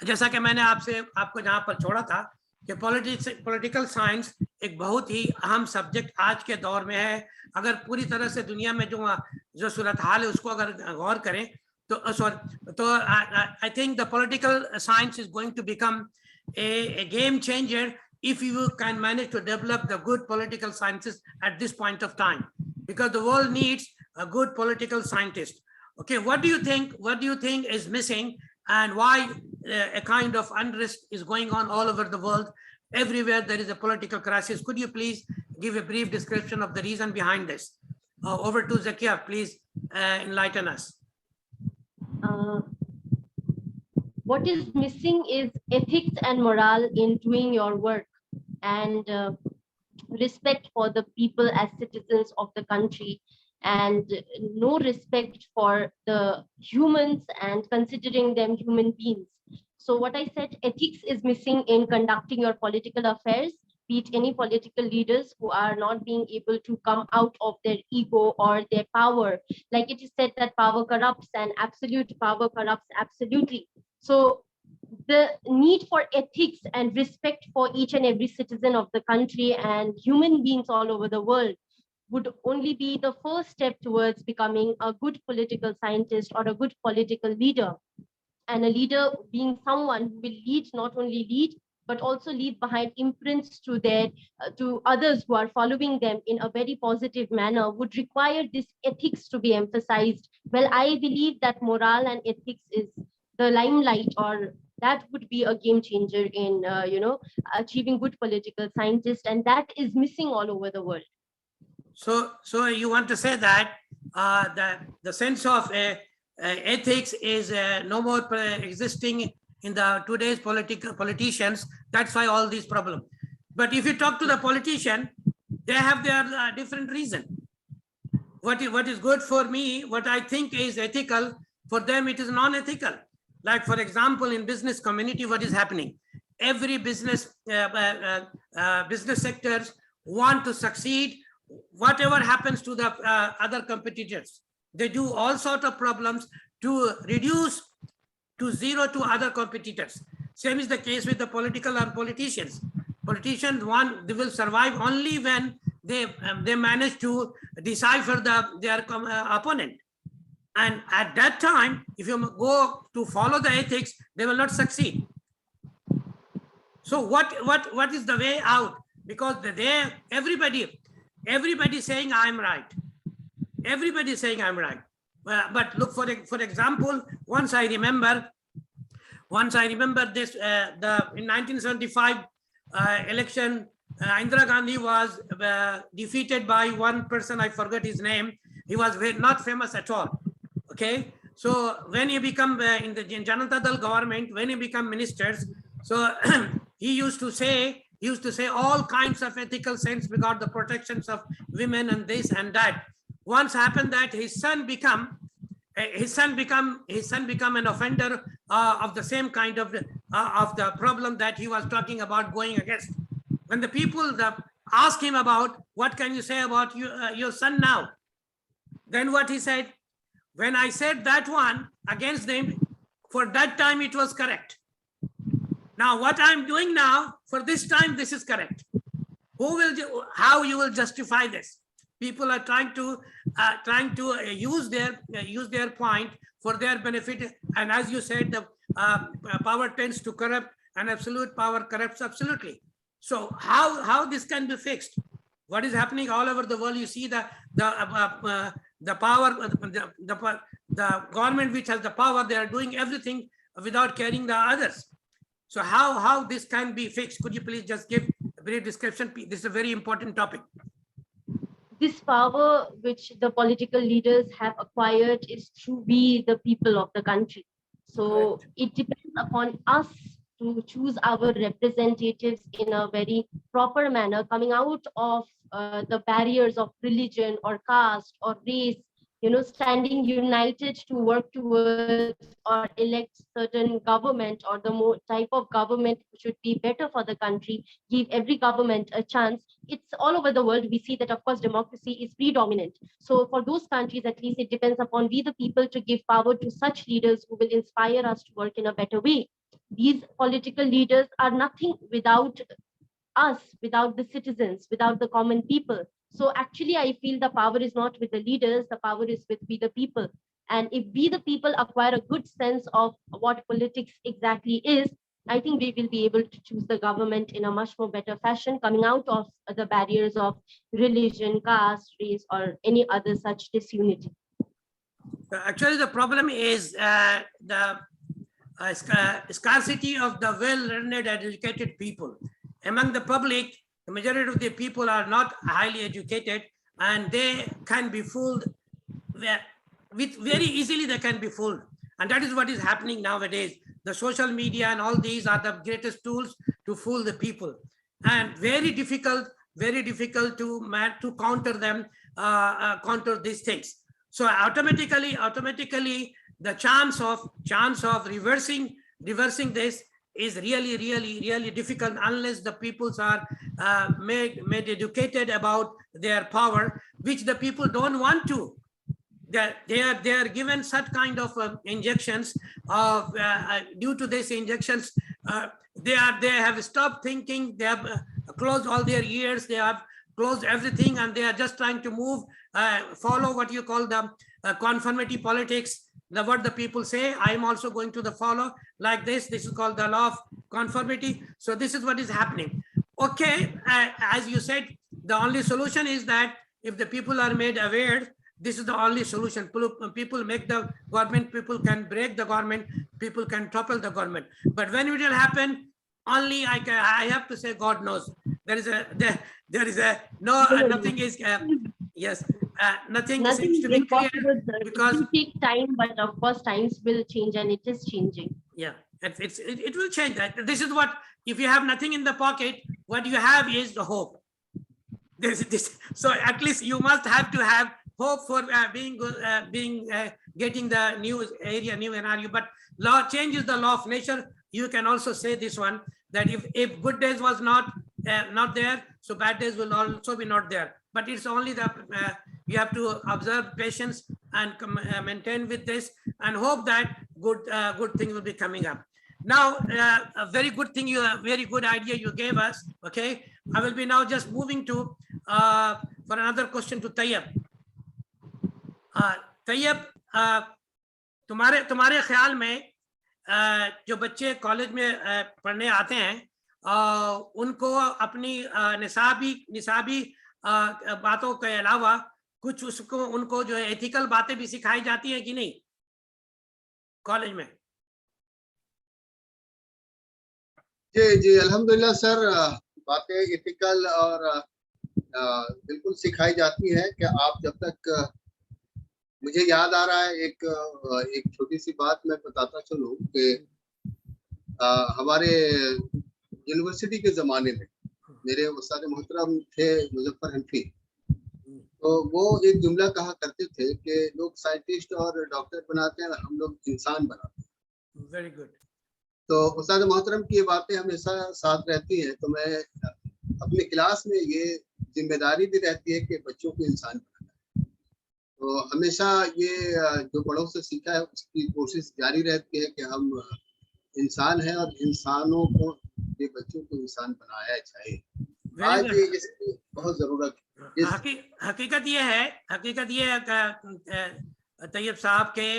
जैसा कि मैंने आपको जहाँ पर छोड़ा था कि पॉलिटिकल साइंस एक बहुत ही अहम सब्जेक्ट आज के दौर में है। अगर पूरी तरह से दुनिया में जो सूरत हाल है उसको अगर गौर करें तो I think the political science is going to become a game changer if you can manage to develop the good political sciences at this point of time, because the world needs a good political scientist. Okay, what do you think is missing, and why a kind of unrest is going on all over the world? Everywhere there is a political crisis. Could you please give a brief description of the reason behind this? Over to Zakeeyah, please enlighten us. What is missing is ethics and morale in doing your work, and respect for the people as citizens of the country, and no respect for the humans and considering them human beings. So what I said, ethics is missing in conducting your political affairs, be it any political leaders who are not being able to come out of their ego or their power. Like it is said that power corrupts and absolute power corrupts absolutely. So the need for ethics and respect for each and every citizen of the country and human beings all over the world would only be the first step towards becoming a good political scientist or a good political leader. And a leader being someone who will lead, not only lead, but also leave behind imprints to to others who are following them in a very positive manner, would require this ethics to be emphasized. Well, I believe that morale and ethics is the limelight, or that would be a game changer in achieving good political scientists, and that is missing all over the world. So you want to say that the sense of ethics is no more existing in the today's politicians. That's why all these problems. But if you talk to the politician, they have their different reason. What is good for me, what I think is ethical, for them it is non-ethical. Like for example, in business community, what is happening? Every business sectors want to succeed. Whatever happens to the other competitors, they do all sorts of problems to reduce to zero to other competitors. Same is the case with the politicians. Politicians they will survive only when they manage to decipher their opponent. And at that time, if you go to follow the ethics, they will not succeed. So what is the way out? Because everybody saying I'm right. Everybody saying I'm right. But look, for example, once I remember this in 1975 election, Indira Gandhi was defeated by one person. I forgot his name. He was not famous at all. Okay, so when he become in Janata Dal government, when he become ministers, so he used to say all kinds of ethical sense regard the protections of women and this and that. Once happened that his son become an offender of the same kind of the problem that he was talking about going against. When the people asked him about what can you say about your son now, then what he said, when I said that one against them, for that time it was correct. Now what I'm doing now, for this time, this is correct. How you will justify this? People are trying to use their point for their benefit. And as you said, the power tends to corrupt, and absolute power corrupts absolutely. So how this can be fixed? What is happening all over the world? You see the power, the government which has the power, they are doing everything without caring the others. So how this can be fixed? Could you please just give a brief description. This is a very important topic. This power which the political leaders have acquired is through we, the people of the country. So it depends upon us to choose our representatives in a very proper manner, coming out of the barriers of religion or caste or race, standing united to work towards or elect certain government, or the more type of government should be better for the country, give every government a chance. It's all over the world. We see that, of course, democracy is predominant. So for those countries, at least, it depends upon we, the people, to give power to such leaders who will inspire us to work in a better way. These political leaders are nothing without us, without the citizens, without the common people. So actually, I feel the power is not with the leaders, the power is with we, the people. And if we, the people, acquire a good sense of what politics exactly is, I think we will be able to choose the government in a much more better fashion, coming out of the barriers of religion, caste, race, or any other such disunity. Actually, the problem is the scarcity of the well-learned, educated people. Among the public, the majority of the people are not highly educated, and they can be fooled with very easily. They can be fooled, and that is what is happening nowadays. The social media and all these are the greatest tools to fool the people, and very difficult to counter them, counter these things. So automatically, the chance of reversing this is really difficult unless the peoples are made educated about their power, which the people don't want to. They are given such kind of injections of due to these injections, they have stopped thinking. They have closed all their ears. They have closed everything, and they are just trying to move, follow what you call the conformity politics. What the people say, I am also going to follow like this. This is called the law of conformity. So this is what is happening. Okay, as you said, the only solution is that if the people are made aware, this is the only solution. People make the government, people can break the government, people can topple the government. But when it will happen, only I have to say God knows. Nothing is, yes. Nothing seems to be clear, because it will take time, but of course times will change, and it is changing. Yeah, it will change. That this is what, if you have nothing in the pocket, what you have is the hope. So at least you must have to have hope for getting the new scenario. But law changes the law of nature. You can also say this one, that if good days was not there, so bad days will also be not there. But it's only the you have to observe patience and maintain with this, and hope that good things will be coming up. Now, a very good thing, a very good idea you gave us. Okay, I will be now just moving to for another question to Taiyab. Taiyab, तुम्हारे ख्याल में जो बच्चे college में पढ़ने आते हैं, उनको अपनी निसाबी बातों के अलावा कुछ उनको जो है एथिकल बातें भी सिखाई जाती है कि नहीं कॉलेज में? जी अल्हम्दुलिल्लाह सर, बातें एथिकल और बिल्कुल सिखाई जाती है कि आप जब तक, मुझे याद आ रहा है एक छोटी सी बात मैं बताता चलूं कि हमारे यूनिवर्सिटी के ज़माने में मेरे उस्ताद मोहतरम थे मुजफ्फर हनफी, तो वो एक जुमला कहा करते थे कि लोग साइंटिस्ट और डॉक्टर बनाते हैं, हम लोग इंसान बनाते हैं। Very good. तो उस्ताद मोहतरम की ये बातें हमेशा साथ रहती हैं। तो मैं अपने क्लास में ये जिम्मेदारी भी रहती है कि बच्चों को इंसान बनाना है। तो हमेशा ये जो बड़ों से सीखा है उसकी कोशिश जारी रहती है कि हम इंसान हैं और इंसानों को, ये बच्चों को इंसान बनाया जाए। आज इसकी बहुत जरूरत है। हकीकत ये है तैयब साहब के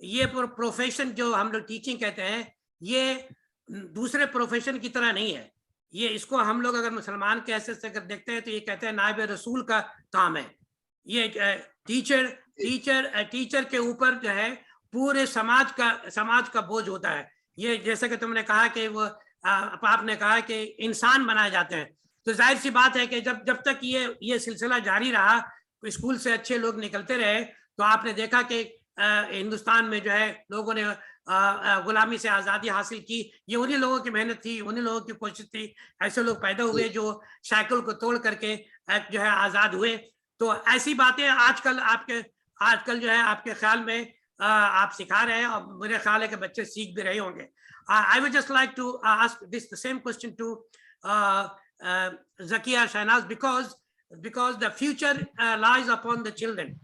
ये प्रोफेशन जो हम लोग टीचिंग कहते हैं, ये दूसरे प्रोफेशन की तरह नहीं है। ये इसको हम लोग अगर मुसलमान के हैसियत से अगर देखते हैं तो ये कहते हैं नायब रसूल का काम है। ये टीचर के ऊपर जो है पूरे समाज का बोझ होता है। ये जैसे कि तुमने कहा कि वो आपने कहा कि इंसान बनाए जाते हैं, तो जाहिर सी बात है कि जब तक ये सिलसिला जारी रहा, स्कूल से अच्छे लोग निकलते रहे, तो आपने देखा कि हिंदुस्तान में जो है लोगों ने गुलामी से आज़ादी हासिल की। ये उन्हीं लोगों की मेहनत थी, उन्हीं लोगों की कोशिश थी। ऐसे लोग पैदा हुए जो शैकल को तोड़ करके जो है आज़ाद हुए। तो ऐसी बातें आजकल जो है आपके ख्याल में आप सिखा रहे हैं, और मेरे ख्याल है कि बच्चे सीख भी रहे होंगे। I would just like to ask the same question to Zakeeyah Shahnaz, because the future lies upon the children.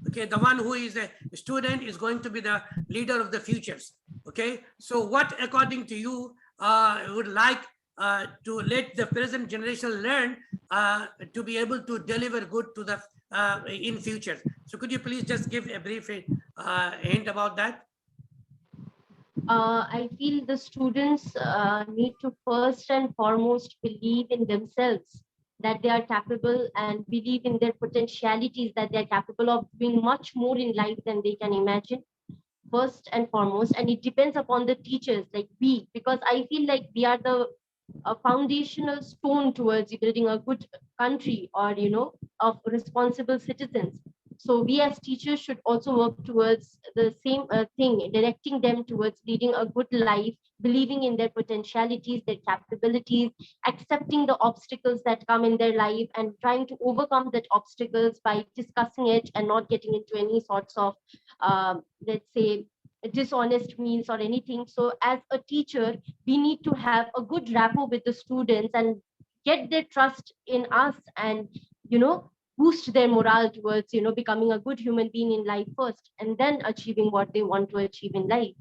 Okay, the one who is a student is going to be the leader of the futures. Okay, so what, according to you, would like to let the present generation learn to be able to deliver good to the in future? So could you please just give a brief hint about that? I feel the students need to first and foremost believe in themselves, that they are capable, and believe in their potentialities, that they are capable of doing much more in life than they can imagine, first and foremost. And it depends upon the teachers, like we, because I feel like we are the a foundational stone towards building a good country, or of responsible citizens. So we as teachers should also work towards the same thing, directing them towards leading a good life, believing in their potentialities, their capabilities, accepting the obstacles that come in their life, and trying to overcome that obstacles by discussing it and not getting into any sorts of let's say dishonest means or anything. So as a teacher, we need to have a good rapport with the students and get their trust in us, and boost their morale towards becoming a good human being in life first, and then achieving what they want to achieve in life.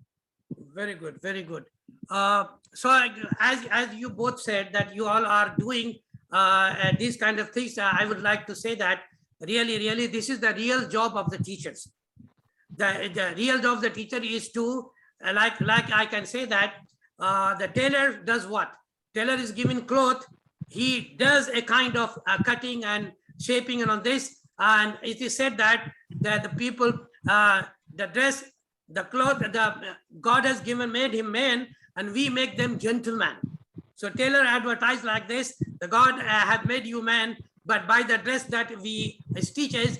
Very good, very good. So as you both said that you all are doing these kind of things, I would like to say that really this is the real job of the teachers. The real job of the teacher is to like I can say that the tailor does what? Tailor is given cloth, he does a kind of cutting and shaping and on this, and it is said that the people the dress, the cloth, God has made him man, and we make them gentlemen. So tailor advertised like this: the God had made you man, but by the dress that we stitches,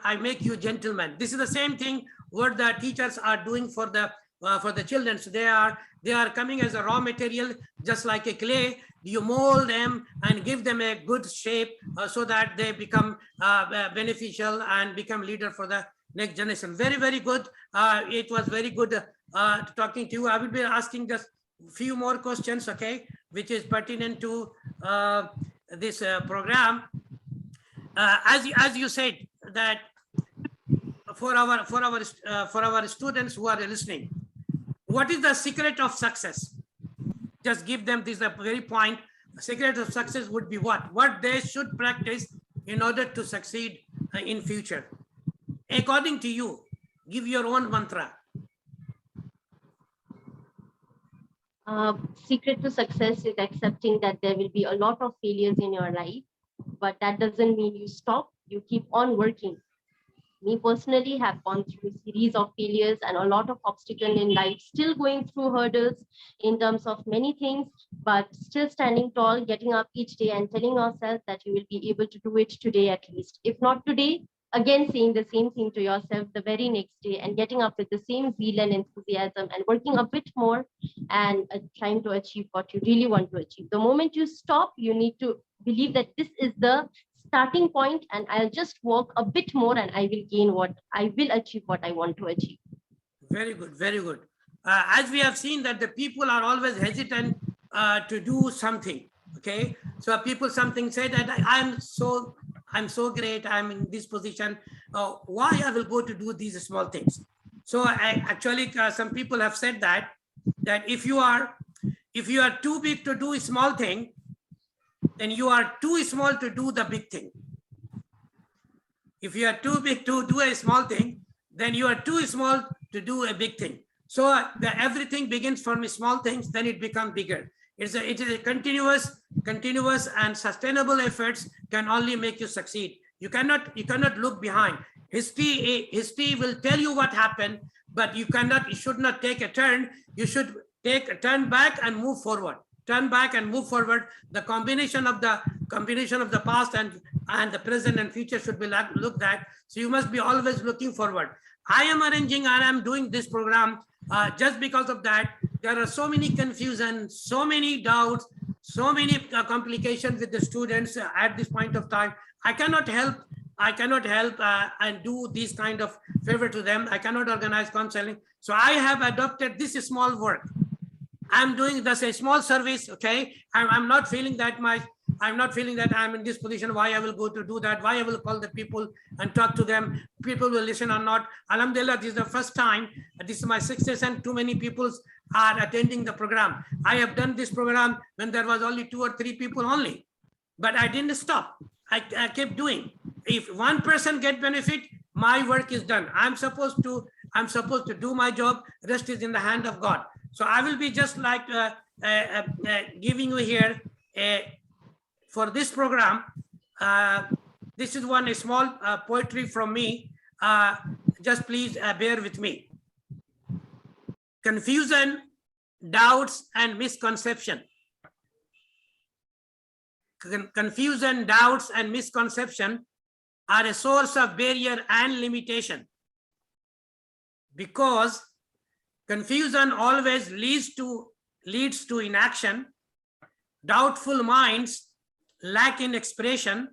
I make you gentlemen. This is the same thing what the teachers are doing for the children. So they are coming as a raw material, just like a clay. You mold them and give them a good shape so that they become beneficial and become leader for the next generation. Very good. It was very good talking to you. I will be asking just a few more questions, okay, which is pertinent to this program. As you said that for our students who are listening, what is the secret of success? Just give them this very point. The secret of success would be what they should practice in order to succeed in future. According to you, give your own mantra. Secret to success is accepting that there will be a lot of failures in your life, but that doesn't mean you stop. You keep on working. Me personally have gone through a series of failures and a lot of obstacles in life, still going through hurdles in terms of many things, but still standing tall, getting up each day and telling yourself that you will be able to do it today at least. If not today, again saying the same thing to yourself the very next day, and getting up with the same zeal and enthusiasm and working a bit more, and trying to achieve what you really want to achieve. The moment you stop, you need to believe that this is the starting point, and I'll just work a bit more and I will achieve what I want to achieve. Very good, very good. As we have seen that the people are always hesitant to do something. Okay, so people something say that I'm so great, I'm in this position. Why I will go to do these small things? So actually some people have said that if you are too big to do a small thing, then you are too small to do the big thing. If you are too big to do a small thing, then you are too small to do a big thing. So everything begins from small things, then it becomes bigger. It is a continuous and sustainable efforts can only make you succeed. You cannot look behind. History will tell you what happened, but you should not take a turn. You should take a turn back and move forward. turn back and move forward. The combination of the past and the present and future should be looked at. So you must be always looking forward. I am arranging and I am doing this program just because of that. There are so many confusions, so many doubts, so many complications with the students at this point of time. I cannot help and do this kind of favor to them. I cannot organize counseling. So I have adopted this small work. I'm doing this a small service. Okay. I'm not feeling that I'm in this position, why I will go to do that, why I will call the people and talk to them. People will listen or not. Alhamdulillah, this is the first time. This is my 6th session. Too many people are attending the program. I have done this program when there was only 2 or 3 people only, but I didn't stop. I kept doing. If one person get benefit, my work is done. I'm supposed to do my job. Rest is in the hand of God. So I will be just like giving you here for this program. This is a small poetry from me. Just please bear with me. Confusion, doubts, and misconception. Confusion, doubts, and misconception are a source of barrier and limitation, because confusion always leads to inaction. Doubtful minds lack in expression.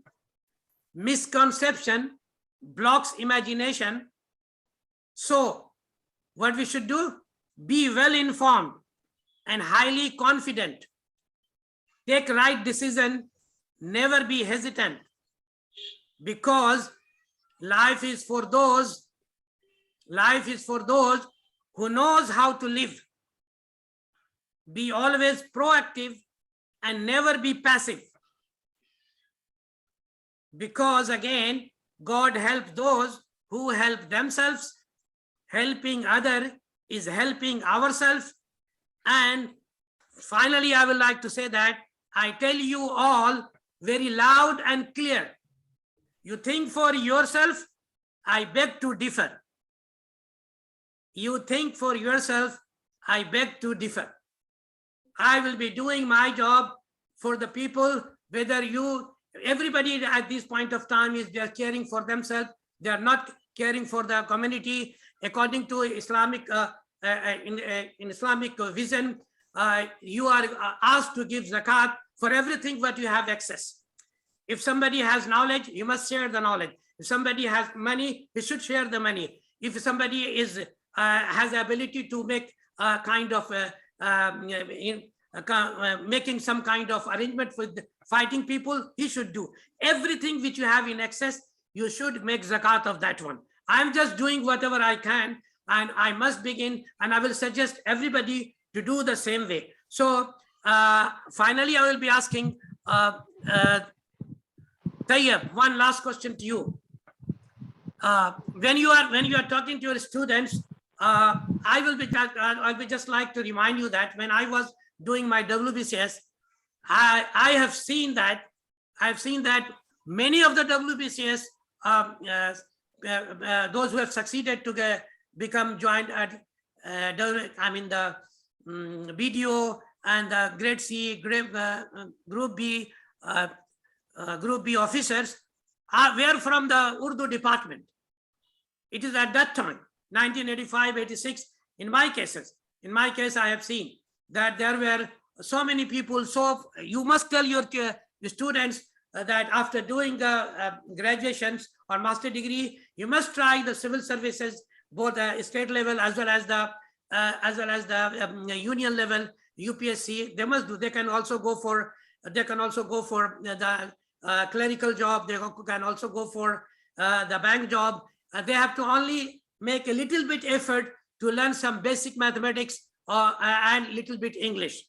Misconception blocks imagination. So what we should do? Be well informed and highly confident. Take right decision. Never be hesitant, because life is for those who knows how to live. Be always proactive and never be passive, because again, God helps those who help themselves. Helping other is helping ourselves. And finally, I would like to say that I tell you all very loud and clear. You think for yourself, I beg to differ. You think for yourself, I beg to differ. I will be doing my job for the people, whether everybody at this point of time they are caring for themselves. They are not caring for the community. According to Islamic, in Islamic vision, you are asked to give zakat for everything what you have access. If somebody has knowledge, you must share the knowledge. If somebody has money, he should share the money. If somebody has the ability to make a kind of making some kind of arrangement with fighting people, he should do. Everything which you have in excess, you should make zakat of that one. I'm just doing whatever I can, and I must begin, and I will suggest everybody to do the same way. So finally, I will be asking Taiyab, one last question to you. When you are talking to your students, I'll be just like to remind you that when I was doing my WBCS, I have seen that many of the WBCS, those who have succeeded to become joint at the BDO and the grade C, group B officers were from the Urdu department. It is at that time, 1985, 86, in my case, I have seen that there were so many people. So you must tell your students that after doing the graduations or master degree, you must try the civil services, both state level as well as the union level, UPSC. They must do. They can also go for the clerical job. They can also go for the bank job. They have to only make a little bit effort to learn some basic mathematics and little bit English,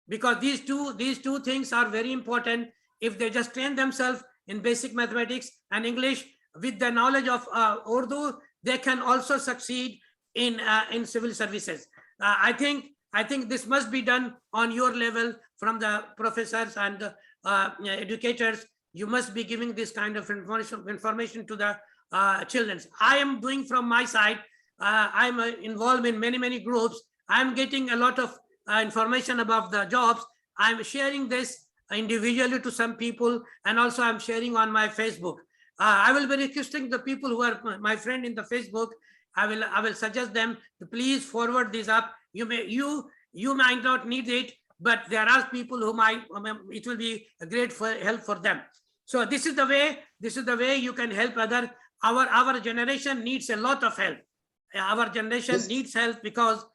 because these two things are very important. If they just train themselves in basic mathematics and English with the knowledge of Urdu, they can also succeed in civil services. I think this must be done on your level, from the professors and educators. You must be giving this kind of information to the children. I am doing from my side. I'm involved in many groups. I'm getting a lot of information about the jobs. I'm sharing this individually to some people, and also I'm sharing on my Facebook. I will be requesting the people who are my friend in the Facebook. I will suggest them to please forward this up. You might not need it, but there are people who might. It will be a great help for them. So this is the way. This is the way you can help other. Our generation needs a lot of help. Our generation needs help because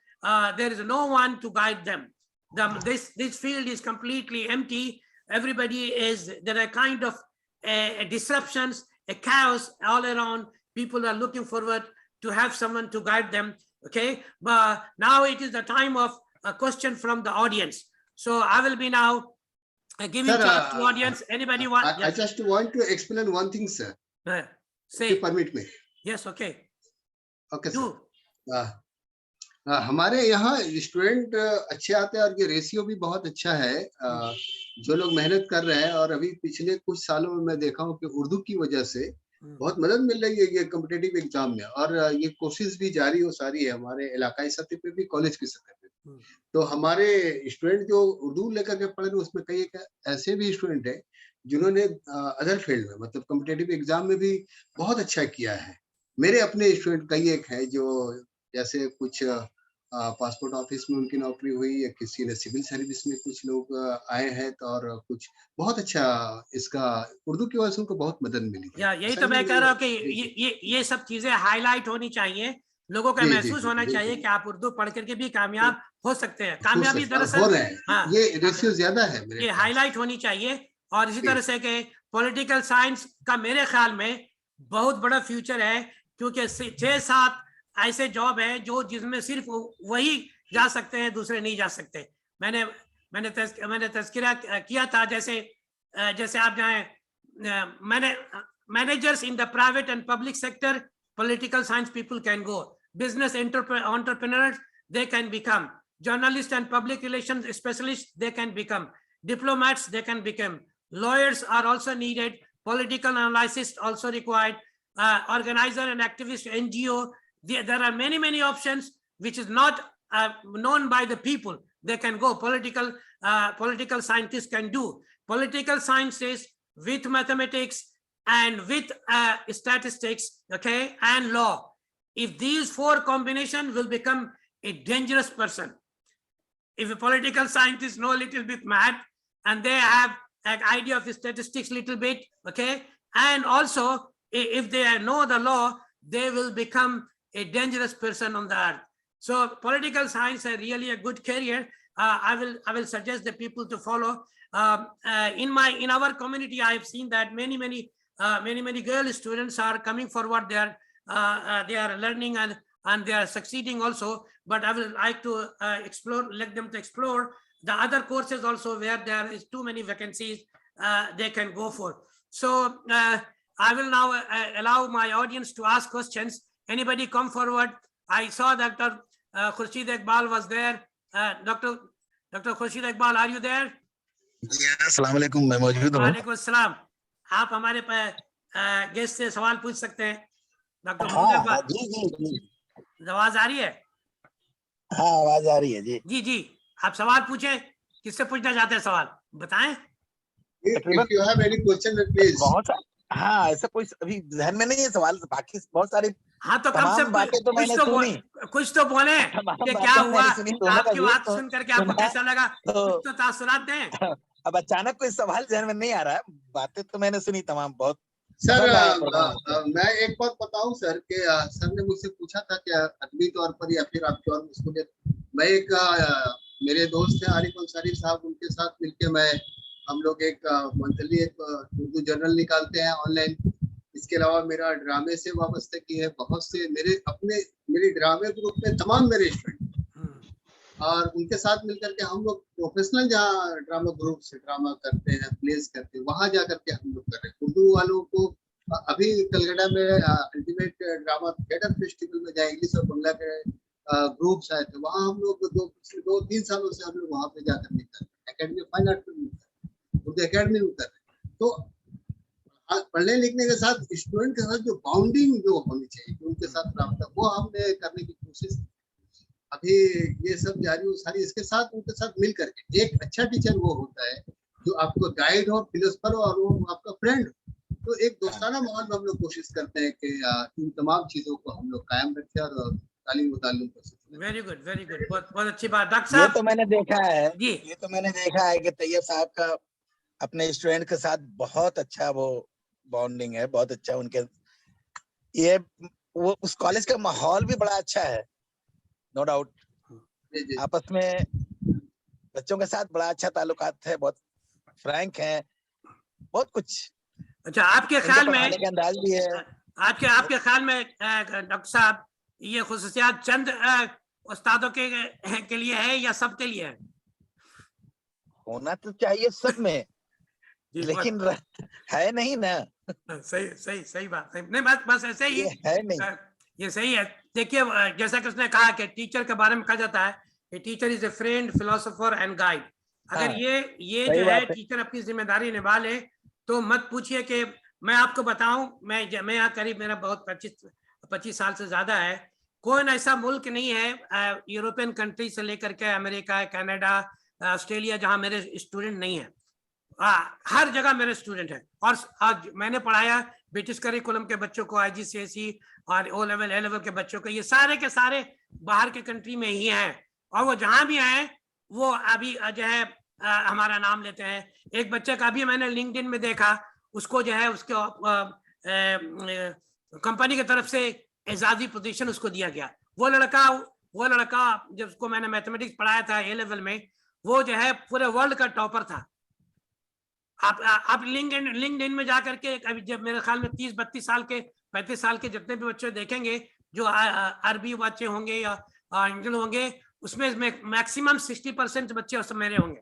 there is no one to guide them. This field is completely empty. Everybody is, there are kind of disruptions, a chaos all around. People are looking forward to have someone to guide them. Okay, but now it is the time of a question from the audience. So I will be now giving chance to audience. Anybody want? I just want to explain one thing, sir. Say. If you permit me. Yes, okay. Okay, sir. हमारे यहाँ student अच्छे आते हैं और ये ratio भी बहुत अच्छा है। जो लोग मेहनत कर रहे हैं और अभी पिछले कुछ सालों में मैं देखा हूँ कि उर्दू की वजह से बहुत मदद मिल रही है ये कॉम्पिटिटिव एग्जाम में, और ये कोशिश भी जारी और सारी है हमारे इलाकाई सतह पे भी, कॉलेज की सतह पे। तो हमारे स्टूडेंट जो उर्दू लेकर के पढ़ रहे हैं उसमें कई ऐसे भी स्टूडेंट है जिन्होंने अदर फील्ड में मतलब कॉम्पिटिटिव एग्जाम में भी बहुत अच्छा किया है। मेरे अपने स्टूडेंट कई एक है जो जैसे कुछ पासपोर्ट ऑफिस में उनकी नौकरी हुई, या किसी ने सिविल सर्विस में कुछ लोग आए हैं, तो और कुछ बहुत अच्छा इसका उर्दू की वजह से उनको बहुत मदद मिली है। यही तो मैं कह रहा हूँ कि ये सब चीजें हाईलाइट होनी चाहिए, लोगों को महसूस होना चाहिए कि आप उर्दू पढ़ करके भी कामयाब हो सकते हैं। कामयाबी दरअसल ये रेशियो ज्यादा है, ये हाईलाइट होनी चाहिए। और इसी तरह से के पॉलिटिकल साइंस का मेरे ख्याल में बहुत बड़ा फ्यूचर है, क्योंकि 6-7 ऐसे जॉब है जो जिसमें सिर्फ वही जा सकते हैं, दूसरे नहीं जा सकते। मैंने तज़किरा किया था, जैसे आप जाएं managers in the private and public sector, political science people can go, business entrepreneurs they can become, journalist and public relations specialist they can become, diplomats they can become, lawyers are also needed, political analysis also required, organizer and activist NGO. There are many options which is not known by the people. They can go. Political scientists can do political sciences with mathematics and with statistics, okay, and law. If these 4 combinations will become a dangerous person. If a political scientist know a little bit math and they have an idea of statistics little bit, okay, and also if they know the law, they will become a dangerous person on the earth. So political science is really a good career. I will suggest the people to follow. In our community, I have seen that many girl students are coming forward. They are learning and they are succeeding also. But I will like to let them to explore the other courses also where there is too many vacancies they can go for. So I will now allow my audience to ask questions. Anybody come forward? I saw Dr. Khurshid Iqbal was there. Dr. Khurshid Iqbal, are you there? अस्सलाम वालेकुम, मैं मौजूद हूँ। वालेकुम अस्सलाम। आप हमारे guest से सवाल पूछ सकते हैं। डॉक्टर जी आवाज आ रही है? हाँ, आवाज आ रही है जी। जी आप सवाल पूछें, किससे पूछना चाहते हैं सवाल बताएं। If you have any question, please. हाँ, ऐसा कोई अभी ध्यान में नहीं है सवाल, बाकी बहुत सारे। हाँ तो कम से कुछ तो बोले कि क्या हुआ, आपकी बात सुन करके आपको कैसा लगा, कुछ तो तासुरात दें। अब अचानक कोई सवाल ध्यान में नहीं आ रहा है, बातें तो मैंने सुनी तमाम बहुत। सर मैं एक बात बताऊं सर कि सर ने मुझसे पूछा था कि अदबी तौर पर या फिर आपके और मुझे, मैं एक मेरे दोस्त हैं आरिफ अंसारी साहब, उनके साथ मिलकर हम लोग एक मंथली एक उर्दू जर्नल निकालते हैं ऑनलाइन। इसके अलावा मेरा ड्रामे से वाबस्तगी है, बहुत से मेरे ड्रामे ग्रुप में तमाम मेरे स्टूडेंट, और उनके साथ मिलकर के हम लोग प्रोफेशनल जहाँ ड्रामा ग्रुप से ड्रामा करते हैं, प्लेस करते हैं, वहां जाकर के हम लोग कर रहे हैं उर्दू वालों को। अभी कलकत्ता में अल्टीमेट ड्रामा थिएटर फेस्टिवल में जहाँ इंग्लिश और बंगला के ग्रुप्स आए थे, वहाँ हम लोग 2-3 सालों से हम लोग वहाँ पे जाकर के कर रहे हैं। एकेडमी फाइन आर्ट में उर्दू एकेडमी में कर रहे हैं। तो पढ़ने लिखने के साथ स्टूडेंट के साथ जो बाउंडिंग जो होनी चाहिए, उनके साथ रब्ता, वो हमने करने की कोशिश की। अभी ये सब जारी हो सारी, इसके साथ उनके साथ मिल करके एक अच्छा टीचर वो होता है जो आपको गाइड हो, फिलोसफर हो और वो आपका फ्रेंड हो। तो एक दोस्ताना माहौल में हम लोग कोशिश करते हैं कि इन तमाम चीजों को हम लोग कायम रखें और तालीम व ताल्लुम को सिलसिले में। वेरी गुड, वेरी गुड, बहुत बहुत अच्छी बात। डॉक्टर ये साहब तो मैंने देखा है, जी, ये तो मैंने देखा है कि तैयब साहब का अपने स्टूडेंट के साथ बहुत अच्छा वो बॉन्डिंग है, बहुत अच्छा उनके, ये वो उस कॉलेज का माहौल भी बड़ा अच्छा है, नो डाउट। जी जी आपस में बच्चों के साथ बड़ा अच्छा ताल्लुकात है, बहुत फ्रैंक है, बहुत कुछ अच्छा आपके उनके ख्याल पढ़ाने में, का अंदाज भी है। आपके ख्याल में डॉक्टर साहब ये खुसूसियात चंद उस्तादों के लिए है या सबके लिए है? होना तो चाहिए सब में, जी, लेकिन है नहीं ना, सही सही सही बात है। नहीं बस बस ऐसे ही ये है नहीं। ये सही है। देखिए जैसा कि उसने कहा कि टीचर के बारे में कहा जाता है कि teacher is a friend, philosopher and guide. अगर हाँ, ये सही जो है बात है। टीचर अपनी जिम्मेदारी निभा ले तो मत पूछिए कि मैं आपको बताऊं, मैं यहाँ करीब मेरा बहुत 25 साल से ज्यादा है। कोई ऐसा मुल्क नहीं है यूरोपियन कंट्री से लेकर के अमेरिका, कनाडा, ऑस्ट्रेलिया जहाँ मेरे स्टूडेंट नहीं है। हर जगह मेरे स्टूडेंट हैं। और आज मैंने पढ़ाया ब्रिटिश करिकुलम के बच्चों को, IGCSE और O लेवल A लेवल के बच्चों को, ये सारे के सारे बाहर के कंट्री में ही हैं। और वो जहां भी आए वो अभी जो है हमारा नाम लेते हैं। एक बच्चे का भी मैंने लिंक्डइन में देखा, उसको जो है उसके कंपनी की तरफ से एजाजी पोजीशन उसको दिया गया। वो लड़का जब उसको मैंने मैथमेटिक्स पढ़ाया था A लेवल में, वो जो है पूरे वर्ल्ड का टॉपर था। आप लिंक्डइन में जाकर के अभी जब मेरे ख्याल में 30-32 साल के 35 साल के जितने भी बच्चे देखेंगे जो अरबी बच्चे होंगे या इंडियन होंगे, उसमें मैक्सिमम 60% बच्चे उस मेरे होंगे।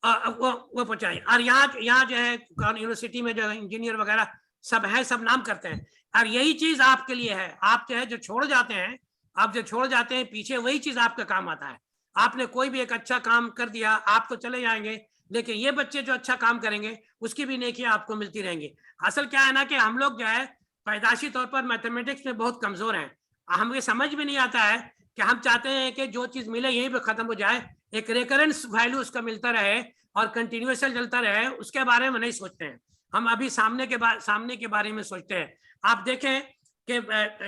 वो पहुंचाए। और यहाँ जो है यूनिवर्सिटी में जो इंजीनियर वगैरह सब है, सब नाम करते हैं। और यही चीज आपके लिए है। आप जो है जो छोड़ जाते हैं, आप जो छोड़ जाते हैं पीछे, वही चीज आपका काम आता है। आपने कोई भी एक अच्छा काम कर दिया, आप तो चले जाएंगे, लेकिन ये बच्चे जो अच्छा काम करेंगे उसकी भी नेकियां आपको मिलती रहेंगी। असल क्या है ना कि हम लोग जो है पैदाशी तौर पर मैथमेटिक्स में बहुत कमजोर हैं। हमें समझ में नहीं आता है कि हम चाहते हैं कि जो चीज मिले यहीं पे खत्म हो जाए, एक रेकरेंस वैल्यू उसका मिलता रहे और कंटिन्यूअसल चलता रहे, उसके बारे में नहीं सोचते हैं। हम अभी सामने के बारे में सोचते हैं। आप देखें कि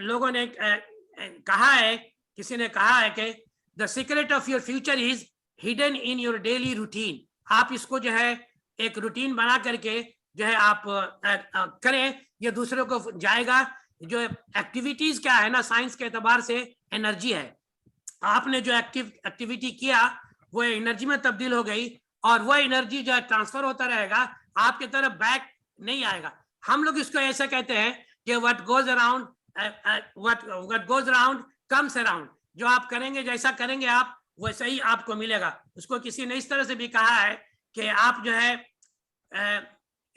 लोगों ने कहा है, किसी ने कहा है कि the secret of your future is hidden in your daily routine. आप इसको जो है एक रूटीन बना करके जो है आप करें, ये दूसरों को जाएगा। जो एक्टिविटीज क्या है ना, साइंस के एतबार से एनर्जी है। आपने जो एक्टिविटी किया वो एनर्जी में तब्दील हो गई, और वो एनर्जी जो ट्रांसफर होता रहेगा, आपके तरफ बैक नहीं आएगा। हम लोग इसको ऐसा कहते हैं कि what goes around comes around. जो आप करेंगे, जैसा करेंगे आप, वैसा ही आपको मिलेगा। उसको किसी ने इस तरह से भी कहा है कि आप जो है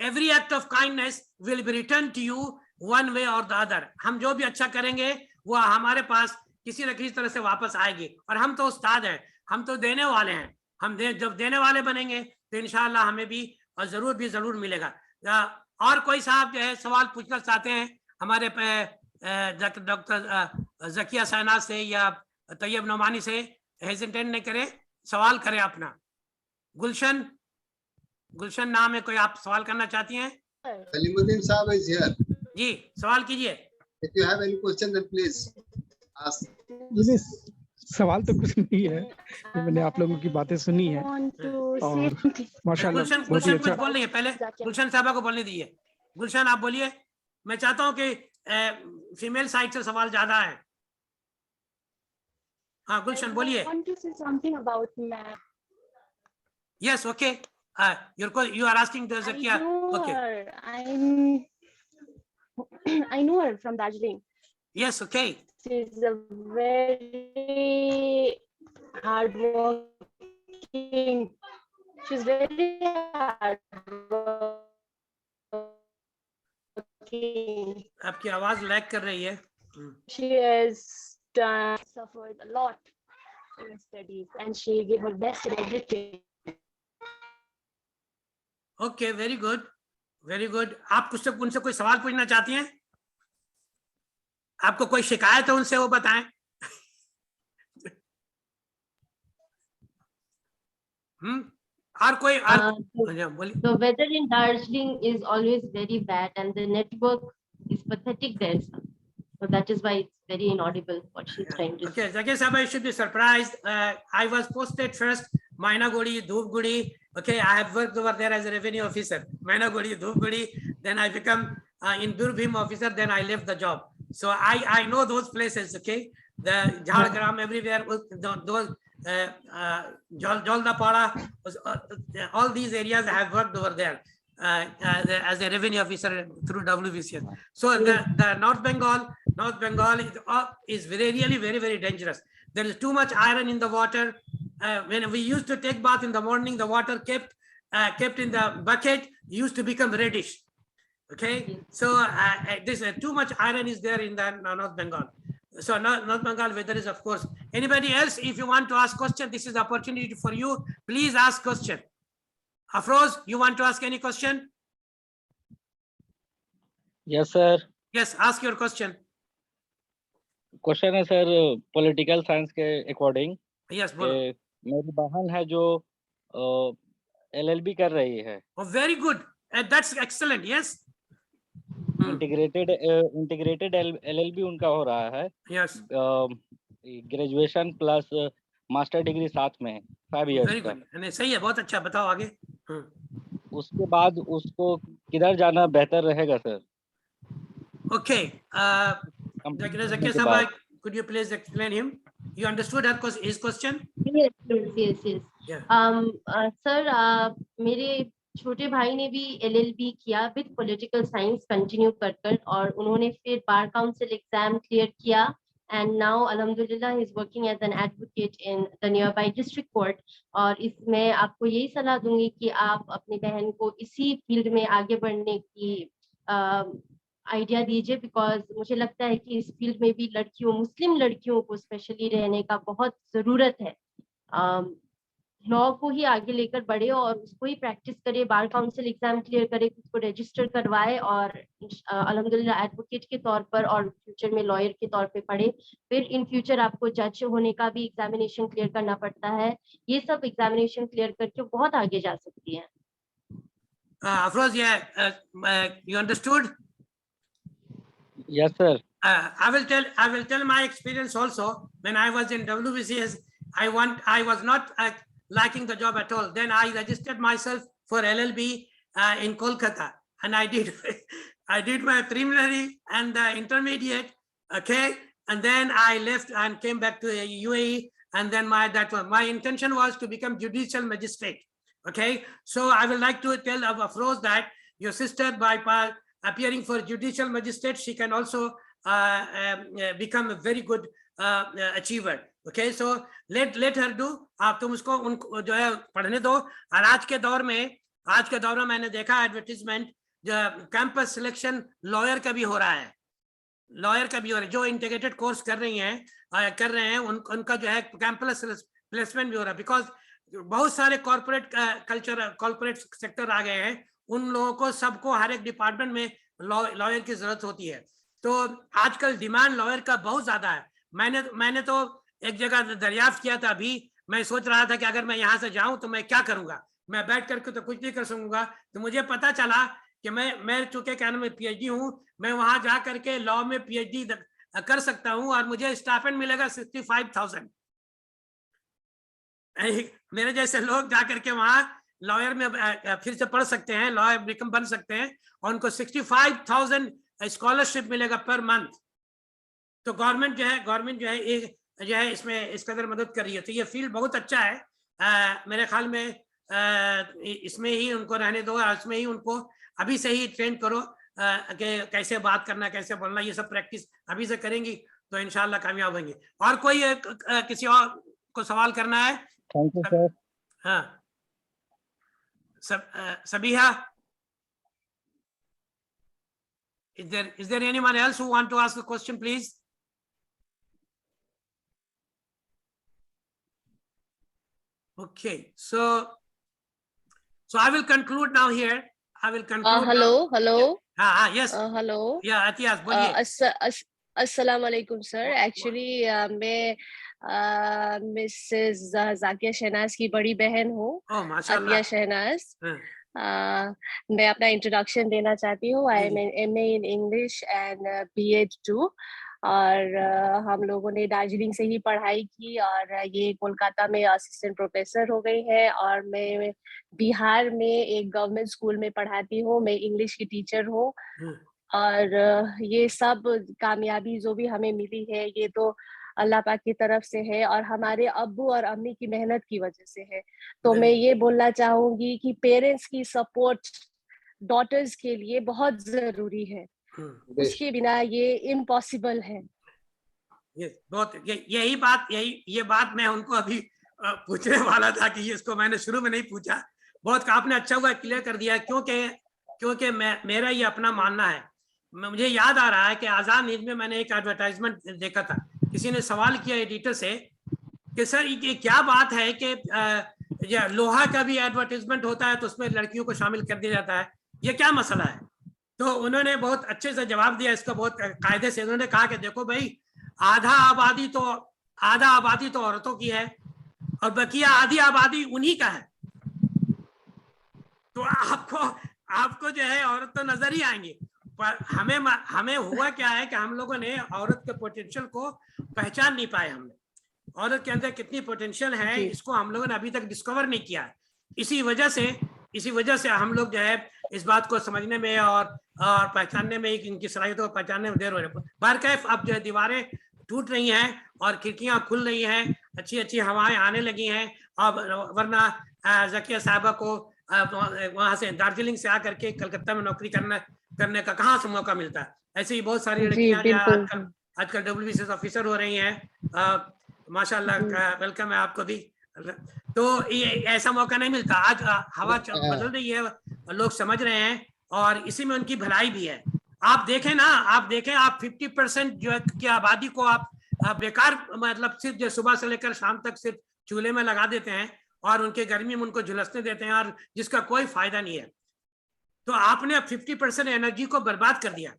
every act of kindness will be return to you one way और द अदर। हम जो भी अच्छा करेंगे वो हमारे पास किसी न किसी तरह से वापस आएगी। और हम तो उस्ताद हैं, हम तो देने वाले हैं। हम जब देने वाले बनेंगे तो इंशाल्लाह हमें भी और जरूर मिलेगा। और कोई साहब जो है सवाल पूछना चाहते हैं हमारे डॉक्टर ज़किया शहनाज से या तैयब नुमानी से, हेजिटेट नहीं करें, सवाल करें अपना। गुलशन नाम है कोई, आप सवाल करना चाहती हैं? सलीमुद्दीन साहब is here. जी सवाल कीजिए। If you have any question then please ask. मुझे सवाल तो कुछ नहीं है, ये मैंने आप लोगों की बातें सुनी है और माशाल्लाह गुलशन बहुत ही कुछ अच्छा। बोल रही है, पहले गुलशन साहबा को बोलने दीजिए। गुलशन आप बोलिए। मैं चाहता हूँ कि फीमेल साइड से सवाल ज्यादा है। हाँ गुलशन बोलिए। Yes okay, you are asking the Zakeeyah. Okay. I know her from Darjeeling. Yes, okay. She's a very hardworking. She's very hardworking. आपकी आवाज लैग कर रही है। She has suffered a lot in her studies, and she gave her best in everything. Okay, very good, very good. आप कुछ उनसे कोई सवाल पूछना चाहती हैं? आपको कोई शिकायत है उनसे, वो बताएं। और कोई बोलिए। The weather in Darjeeling is always very bad, and the network is pathetic there, sir. So that is why it's very inaudible what she's trying to say. Okay, Zakeeyah Sahib, I should be surprised. I was posted first, Mainagudi, Dhupgudi. Okay, I have worked over there as a revenue officer. Mainagudi, Dhupgudi. Then I become in Birbhim officer. Then I left the job. So I know those places. Okay, the Jhargram everywhere. Those Joldapara, all these areas I have worked over there as a revenue officer through WBCS. So the North Bengal is really very, very dangerous. There is too much iron in the water. When we used to take bath in the morning, the water kept in the bucket used to become reddish. Okay, so this too much iron is there in the North Bengal. So North Bengal weather is, of course. Anybody else, if you want to ask question, this is the opportunity for you. Please ask question. Afroz, you want to ask any question? Yes, sir. Yes, ask your question. Question है sir political science के according. Yes, बोलो। मेरी बहन है जो LLB कर रही है। Oh, very good. That's excellent. Yes. Integrated LLB उनका हो रहा है। Yes. Graduation plus master degree साथ में 5 इयर्स Very का। good. नहीं सही है, बहुत अच्छा। बताओ आगे। उसके बाद उसको किधर जाना बेहतर रहेगा sir? Okay. Zakeeyah Sahib, could you please explain him? You understood his question? Yes. Yeah. Sir, मेरे छोटे भाई ने भी LLB किया विद पॉलिटिकल साइंस कंटिन्यू कर और उन्होंने फिर बार काउंसिल एग्जाम क्लियर किया and now alhamdulillah he is working as an advocate in the nearby district court. और इसमें आपको यही सलाह दूंगी कि आप अपनी बहन को इसी फील्ड में आगे बढ़ने की आइडिया दीजिए, बिकॉज मुझे लगता है कि इस फील्ड में भी लड़कियों, मुस्लिम लड़कियों को स्पेशली रहने का बहुत जरूरत है। लॉ को ही आगे लेकर बढ़े और उसको ही प्रैक्टिस करे, बार काउंसिल एग्जाम क्लियर करे, खुद को रजिस्टर करवाए और अल्हम्दुलिल्लाह एडवोकेट के तौर पर और फ्यूचर में लॉयर के तौर पे पढ़े। फिर इन फ्यूचर आपको जज होने का भी एग्जामिनेशन क्लियर करना पड़ता है। ये सब एग्जामिनेशन क्लियर करके बहुत आगे जा सकती है। Afroz, yeah, you understood? Yes, sir. I will tell my experience also. When I was in WBCS, I was not liking the job at all. Then I registered myself for LLB in Kolkata, and I did my preliminary and the intermediate. Okay, and then I left and came back to UAE. And then my intention was to become judicial magistrate. Okay, so I would like to tell Afroz that your sister, by appearing for judicial magistrate, she can also become a very good achiever. Okay, so let her do. आप तुम उसको उनको जो है पढ़ने दो। और आज के दौर में मैंने देखा एडवर्टीजमेंट, जो कैंपस सिलेक्शन लॉयर का भी हो रहा है, जो इंटीग्रेटेड कोर्स कर रहे हैं उनका जो है कैंपस प्लेसमेंट भी हो रहा है। बिकॉज बहुत सारे कॉर्पोरेट सेक्टर आ गए हैं, उन लोगों को सबको हर एक डिपार्टमेंट में लॉयर की जरूरत होती है। तो आजकल डिमांड लॉयर का बहुत ज्यादा है। मैंने तो एक जगह दरियाफ्त किया था, अभी मैं सोच रहा था कि अगर मैं यहाँ से जाऊं तो मैं क्या करूंगा, मैं बैठ करके तो कुछ नहीं कर सकूंगा। तो मुझे पता चला कि मैं चूंकि क्या नाम है PhD हूँ, मैं वहां जा करके लॉ में PhD कर सकता हूँ और मुझे स्टाइपेंड मिलेगा 65,000। मेरे जैसे लोग जा करके वहां लॉयर में फिर से पढ़ सकते हैं, लॉयर बन सकते हैं और उनको 65,000 स्कॉलरशिप मिलेगा पर मंथ। तो गवर्नमेंट जो है इसमें इस कदर मदद कर रही है। तो ये फील्ड बहुत अच्छा है। मेरे ख्याल में इसमें ही उनको रहने दो और इसमें ही उनको अभी से ही ट्रेन करो कि कैसे बात करना, कैसे बोलना, ये सब प्रैक्टिस अभी से करेंगी तो इंशाल्लाह कामयाब होंगे। और कोई किसी और को सवाल करना है? Thank you sir. हाँ, Zakeeyah, is there anyone else who want to ask a question, please? Okay, so I will conclude now here. I will conclude. Hello. Yes. Hello. Yeah, Atiyaz, बोलिए. अस्सलाम वालेकुम सर। एक्चुअली मैं Mrs Zakia Shehnaaz की बड़ी बहन हूँ, ओह माशाल्लाह। अतिया शहनाज। हाँ, मैं अपना इंट्रोडक्शन देना चाहती हूँ। I G, M G. MA in English and BEd 2, और हम लोगों ने दार्जिलिंग से ही पढ़ाई की और ये कोलकाता में असिस्टेंट प्रोफेसर हो गई है। और मैं बिहार में एक गवर्नमेंट स्कूल में पढ़ाती हूँ, मैं इंग्लिश की टीचर हूँ। और ये सब कामयाबी जो भी हमें मिली है ये तो अल्लाह पाक की तरफ से है और हमारे अब्बू और अम्मी की मेहनत की वजह से है। तो मैं ये बोलना चाहूंगी कि पेरेंट्स की सपोर्ट डॉटर्स के लिए बहुत जरूरी है, उसके बिना ये इम्पॉसिबल है। बहुत ये बात मैं उनको अभी पूछने वाला था कि इसको मैंने शुरू में नहीं पूछा। बहुत आपने अच्छा हुआ क्लियर कर दिया, क्योंकि मेरा ये अपना मानना है। मुझे याद आ रहा है कि आजाद न्यूज में मैंने एक एडवर्टाइजमेंट देखा था, किसी ने सवाल किया एडिटर से कि सर ये क्या बात है कि लोहा का भी एडवर्टाइजमेंट होता है तो उसमें लड़कियों को शामिल कर दिया जाता है, ये क्या मसला है? तो उन्होंने बहुत अच्छे से जवाब दिया इसका, बहुत कायदे से। उन्होंने कहा कि देखो भाई, आधा आबादी तो औरतों की है और बकिया आधी आबादी उन्हीं का है। तो आपको जो है औरत तो नजर ही आएंगी, पर हमें हुआ क्या है कि हम लोगों ने औरत के पोटेंशियल को पहचान नहीं पाए। हमने औरत के अंदर कितनी पोटेंशियल है इसको हम लोगों ने अभी तक डिस्कवर नहीं किया। इसी वजह से हम लोग जो है इस बात को समझने में और पहचानने में, इनकी सलाहियतों को पहचानने में देर हो रही है। बारकैफ अब जो है दीवारें टूट रही हैं और खिड़कियां खुल रही हैं, अच्छी अच्छी हवाएं आने लगी हैं। अब वरना ज़किया साहबा को वहां से दार्जिलिंग से आकर के कलकत्ता में नौकरी करने का कहाँ से मौका मिलता है। ऐसे ही बहुत सारी लड़कियां आजकल WBCS ऑफिसर हो रही हैं। माशाल्लाह, वेलकम है आपको भी। तो ये ऐसा मौका नहीं मिलता। आज हवा बदल रही है, लोग समझ रहे हैं और इसी में उनकी भलाई भी है। आप देखें 50% जो है की आबादी को आप बेकार, मतलब सिर्फ जो सुबह से लेकर शाम तक सिर्फ चूल्हे में लगा देते हैं और उनके गर्मी में उनको झुलसने देते हैं और जिसका कोई फायदा नहीं है। तो आपने 50% एनर्जी को बर्बाद कर दिया।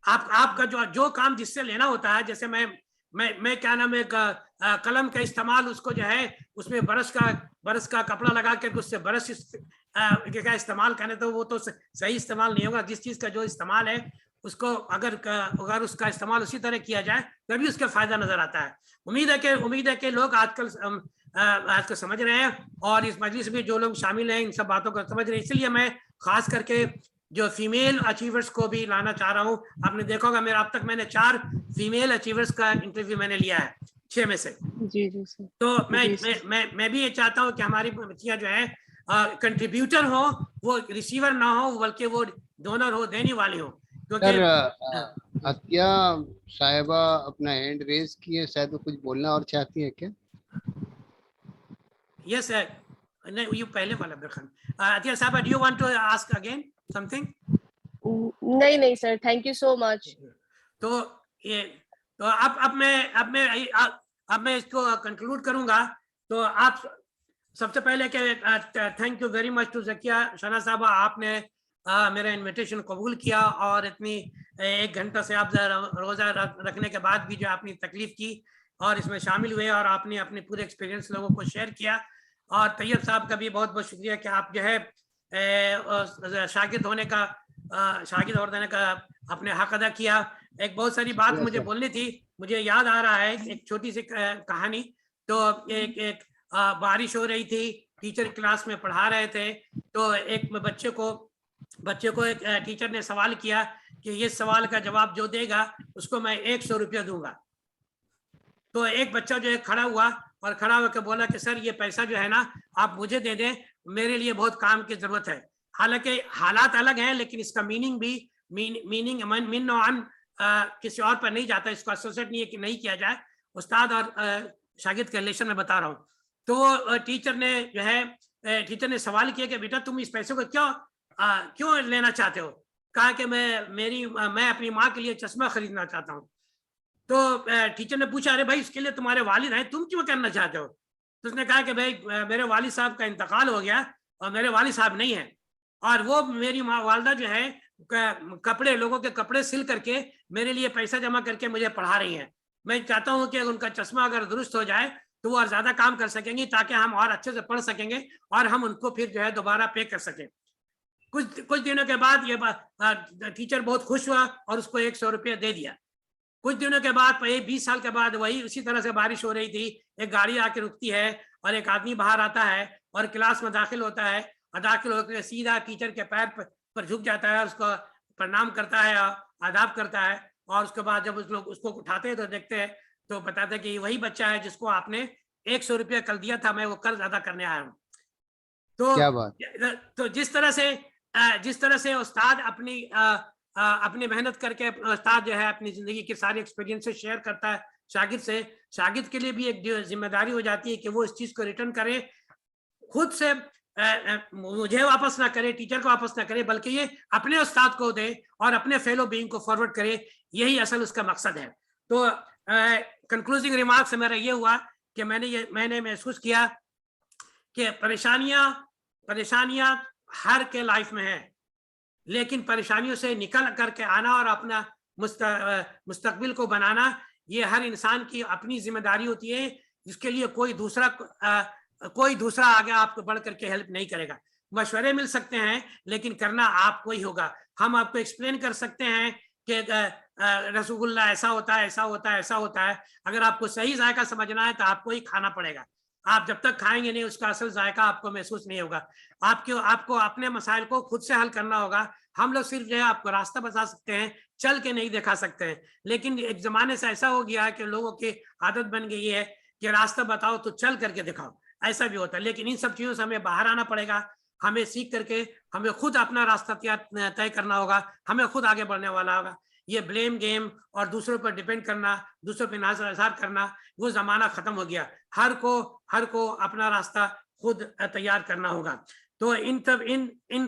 आपका जो काम जिससे लेना होता है, जैसे मैं क्या नाम है, कलम का इस्तेमाल, उसको जो है उसमें बरस का कपड़ा लगा कर उससे बरस का इस्तेमाल करने, तो वो तो सही इस्तेमाल नहीं होगा। जिस चीज का जो इस्तेमाल है उसको अगर उसका इस्तेमाल उसी तरह किया जाए तभी उसका फायदा नजर आता है। उम्मीद है कि लोग आजकल समझ रहे हैं और इस मजलिस में जो लोग शामिल हैं इन सब बातों को समझ रहे हैं। इसलिए मैं खास करके जो फीमेल अचीवर्स को भी लाना चाह रहा हूँ। आपने देखा होगा मेरा अब तक मैंने 4 फीमेल अचीवर्स का इंटरव्यू मैंने लिया है 6 में से। जी जी सर। तो मैं भी ये चाहता हूँ कि हमारी बच्चियां जो है कंट्रीब्यूटर हो, वो रिसीवर ना हो बल्कि वो डोनर हो, देने वाली हो। सर अतिया साहिबा अपना हैंड रेज किए, शायद वो कुछ बोलना और चाहती है क्या? यस सर, नहीं यू पहले वाला बरखान। Atiya Sahiba, do you want to ask again something? नहीं sir, thank you so much. तो अब मैं इसको कंक्लूड करूंगा। तो आप सबसे पहले thank you very much to Zakia Shahnaz Sahiba, आपने मेरा इनविटेशन कबूल किया और इतनी 1 घंटा से आप रोजा रखने के बाद भी जो आपने तकलीफ की और इसमें शामिल हुए और आपने अपने पूरे एक्सपीरियंस लोगों को शेयर किया। और तैयब साहब का भी बहुत बहुत शुक्रिया कि आप जो है शागिर्द होने का अपने हक अदा किया। एक बहुत सारी बात मुझे बोलनी थी, मुझे याद आ रहा है एक छोटी सी कहानी। तो एक बारिश हो रही थी, टीचर क्लास में पढ़ा रहे थे, तो एक बच्चे को एक टीचर ने सवाल किया कि ये सवाल का जवाब जो देगा उसको मैं 100 रुपया दूंगा। तो एक बच्चा जो है खड़ा हुआ और खड़ा होकर बोला कि सर ये पैसा जो है ना आप मुझे दे दें, मेरे लिए बहुत काम की जरूरत है। हालांकि हालात अलग हैं लेकिन इसका मीनिंग भी किसी और पर नहीं जाता, इसको एसोसिएट नहीं किया जाए, उस्ताद और शागिर्द के रिलेशन में बता रहा हूँ। तो टीचर ने सवाल किया कि बेटा तुम इस पैसे को क्यों लेना चाहते हो? कहा कि मैं अपनी माँ के लिए चश्मा खरीदना चाहता हूँ। तो टीचर ने पूछा अरे भाई इसके लिए तुम्हारे वालिद हैं, तुम क्यों करना चाहते हो? तो उसने कहा कि भाई मेरे वालिद साहब का इंतकाल हो गया और मेरे वालिद साहब नहीं है, और वो मेरी वालदा जो है लोगों के कपड़े सिल करके मेरे लिए पैसा जमा करके मुझे पढ़ा रही हैं। मैं चाहता हूँ कि उनका चश्मा अगर दुरुस्त हो जाए तो वो और ज्यादा काम कर सकेंगी, ताकि हम और अच्छे से पढ़ सकेंगे और हम उनको फिर जो है दोबारा पे कर सकें। कुछ दिनों के बाद ये टीचर बहुत खुश हुआ और उसको 100 रुपया दे दिया। कुछ दिनों के बाद 20 साल के बाद वही उसी तरह से बारिश हो रही थी, एक गाड़ी आके रुकती है और एक आदमी बाहर आता है और क्लास में दाखिल होता है और दाखिल होकर सीधा टीचर के पैर पर झुक जाता है, उसको प्रणाम करता है, आदाब करता है। और उसके बाद जब उस लोग उसको उठाते हैं तो देखते हैं तो बताते हैं कि वही बच्चा है जिसको आपने 100 रुपया कल दिया था, मैं वो कर्ज अदा करने आया हूँ। क्या बात। तो जिस तरह से उस्ताद अपनी मेहनत करके उस्ताद जो है अपनी जिंदगी के सारे एक्सपीरियंसेस शेयर करता है शागिद से, शागिद के लिए भी एक जिम्मेदारी हो जाती है कि वो इस चीज को रिटर्न करे, खुद से मुझे वापस ना करे, टीचर को वापस ना करे, बल्कि ये अपने उस्ताद को दे और अपने फेलो बीइंग को फॉरवर्ड करे। यही असल उसका मकसद है। तो कंक्लूजिंग रिमार्क से मेरा ये हुआ कि मैंने महसूस किया कि परेशानियां हर के लाइफ में है, लेकिन परेशानियों से निकल करके आना और अपना मुस्तकबिल को बनाना ये हर इंसान की अपनी जिम्मेदारी होती है, जिसके लिए कोई दूसरा आगे आपको बढ़ करके हेल्प नहीं करेगा। मशवरे मिल सकते हैं लेकिन करना आपको ही होगा। हम आपको एक्सप्लेन कर सकते हैं कि रसगुल्ला ऐसा होता है, ऐसा होता है, ऐसा होता है। अगर आपको सही जायका समझना है तो आपको ही खाना पड़ेगा। आप जब तक खाएंगे नहीं उसका असल जायका आपको महसूस नहीं होगा। आपको अपने मसाइल को खुद से हल करना होगा। हम लोग सिर्फ जो है आपको रास्ता बता सकते हैं, चल के नहीं दिखा सकते हैं। लेकिन एक जमाने से ऐसा हो गया है कि लोगों की आदत बन गई है कि रास्ता बताओ तो चल करके दिखाओ, ऐसा भी होता है। लेकिन इन सब चीजों से हमें बाहर आना पड़ेगा, हमें सीख करके हमें खुद अपना रास्ता तय करना होगा, हमें खुद आगे बढ़ने वाला होगा। ये ब्लेम गेम और दूसरों पर डिपेंड करना, दूसरों पर नाज़र करना, वो जमाना खत्म हो गया। हर को अपना रास्ता खुद तैयार करना होगा। तो इन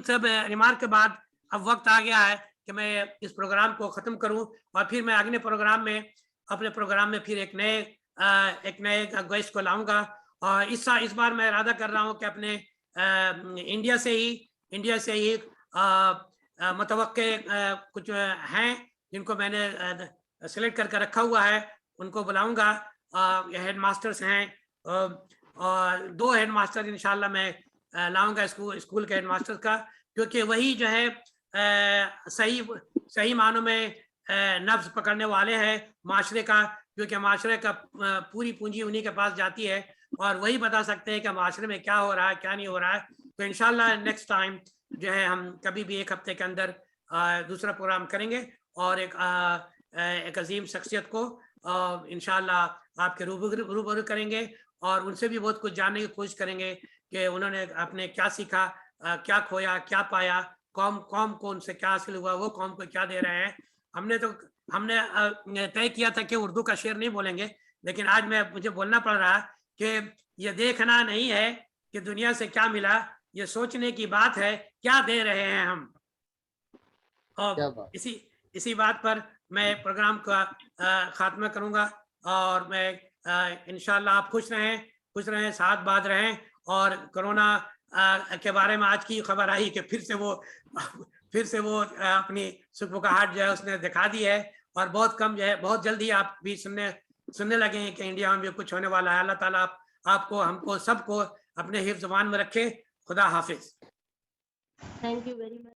सब रिमार्क के बाद अब वक्त आ गया है कि मैं इस प्रोग्राम को खत्म करूं और फिर मैं अगले अपने प्रोग्राम में फिर एक नए गेस्ट को लाऊंगा। और इस बार मैं इरादा कर रहा हूं कि अपने इंडिया से ही मुतवक्के कुछ हैं जिनको मैंने सेलेक्ट करके रखा हुआ है, उनको बुलाऊंगा। हेड मास्टर्स हैं और 2 हेड मास्टर इंशाल्लाह मैं लाऊंगा स्कूल के हेड मास्टर्स का, क्योंकि वही जो है सही मानों में नब्ज पकड़ने वाले हैं माशरे का, क्योंकि माशरे का पूरी पूंजी उन्हीं के पास जाती है और वही बता सकते हैं कि माशरे में क्या हो रहा है, क्या नहीं हो रहा है। तो इंशाल्लाह नेक्स्ट टाइम जो है हम कभी भी 1 हफ्ते के अंदर दूसरा प्रोग्राम करेंगे और एक अजीम शख्सियत को इंशाल्लाह आपके रूबरू करेंगे और उनसे भी बहुत कुछ जानने की कोशिश करेंगे कि उन्होंने अपने क्या सीखा, क्या खोया, क्या पाया, कौम को उनसे क्या हासिल हुआ, वो कौम को क्या दे रहे हैं। हमने तय किया था कि उर्दू का शेर नहीं बोलेंगे, लेकिन आज मुझे बोलना पड़ रहा कि ये देखना नहीं है कि दुनिया से क्या मिला, ये सोचने की बात है क्या दे रहे हैं हम। और इसी बात पर मैं प्रोग्राम का खात्मा करूंगा और मैं इंशाल्लाह आप खुश रहें, साथ बात रहें। और कोरोना के बारे में आज की खबर आई कि फिर से वो अपनी सुखबुगाहट जो है उसने दिखा दी है और बहुत जल्दी आप भी सुनने लगे हैं कि इंडिया में भी कुछ होने वाला है। अल्लाह ताला आपको, हमको, सबको अपने हिफ्ज़-मान में रखे। खुदा हाफिज। Thank you very much.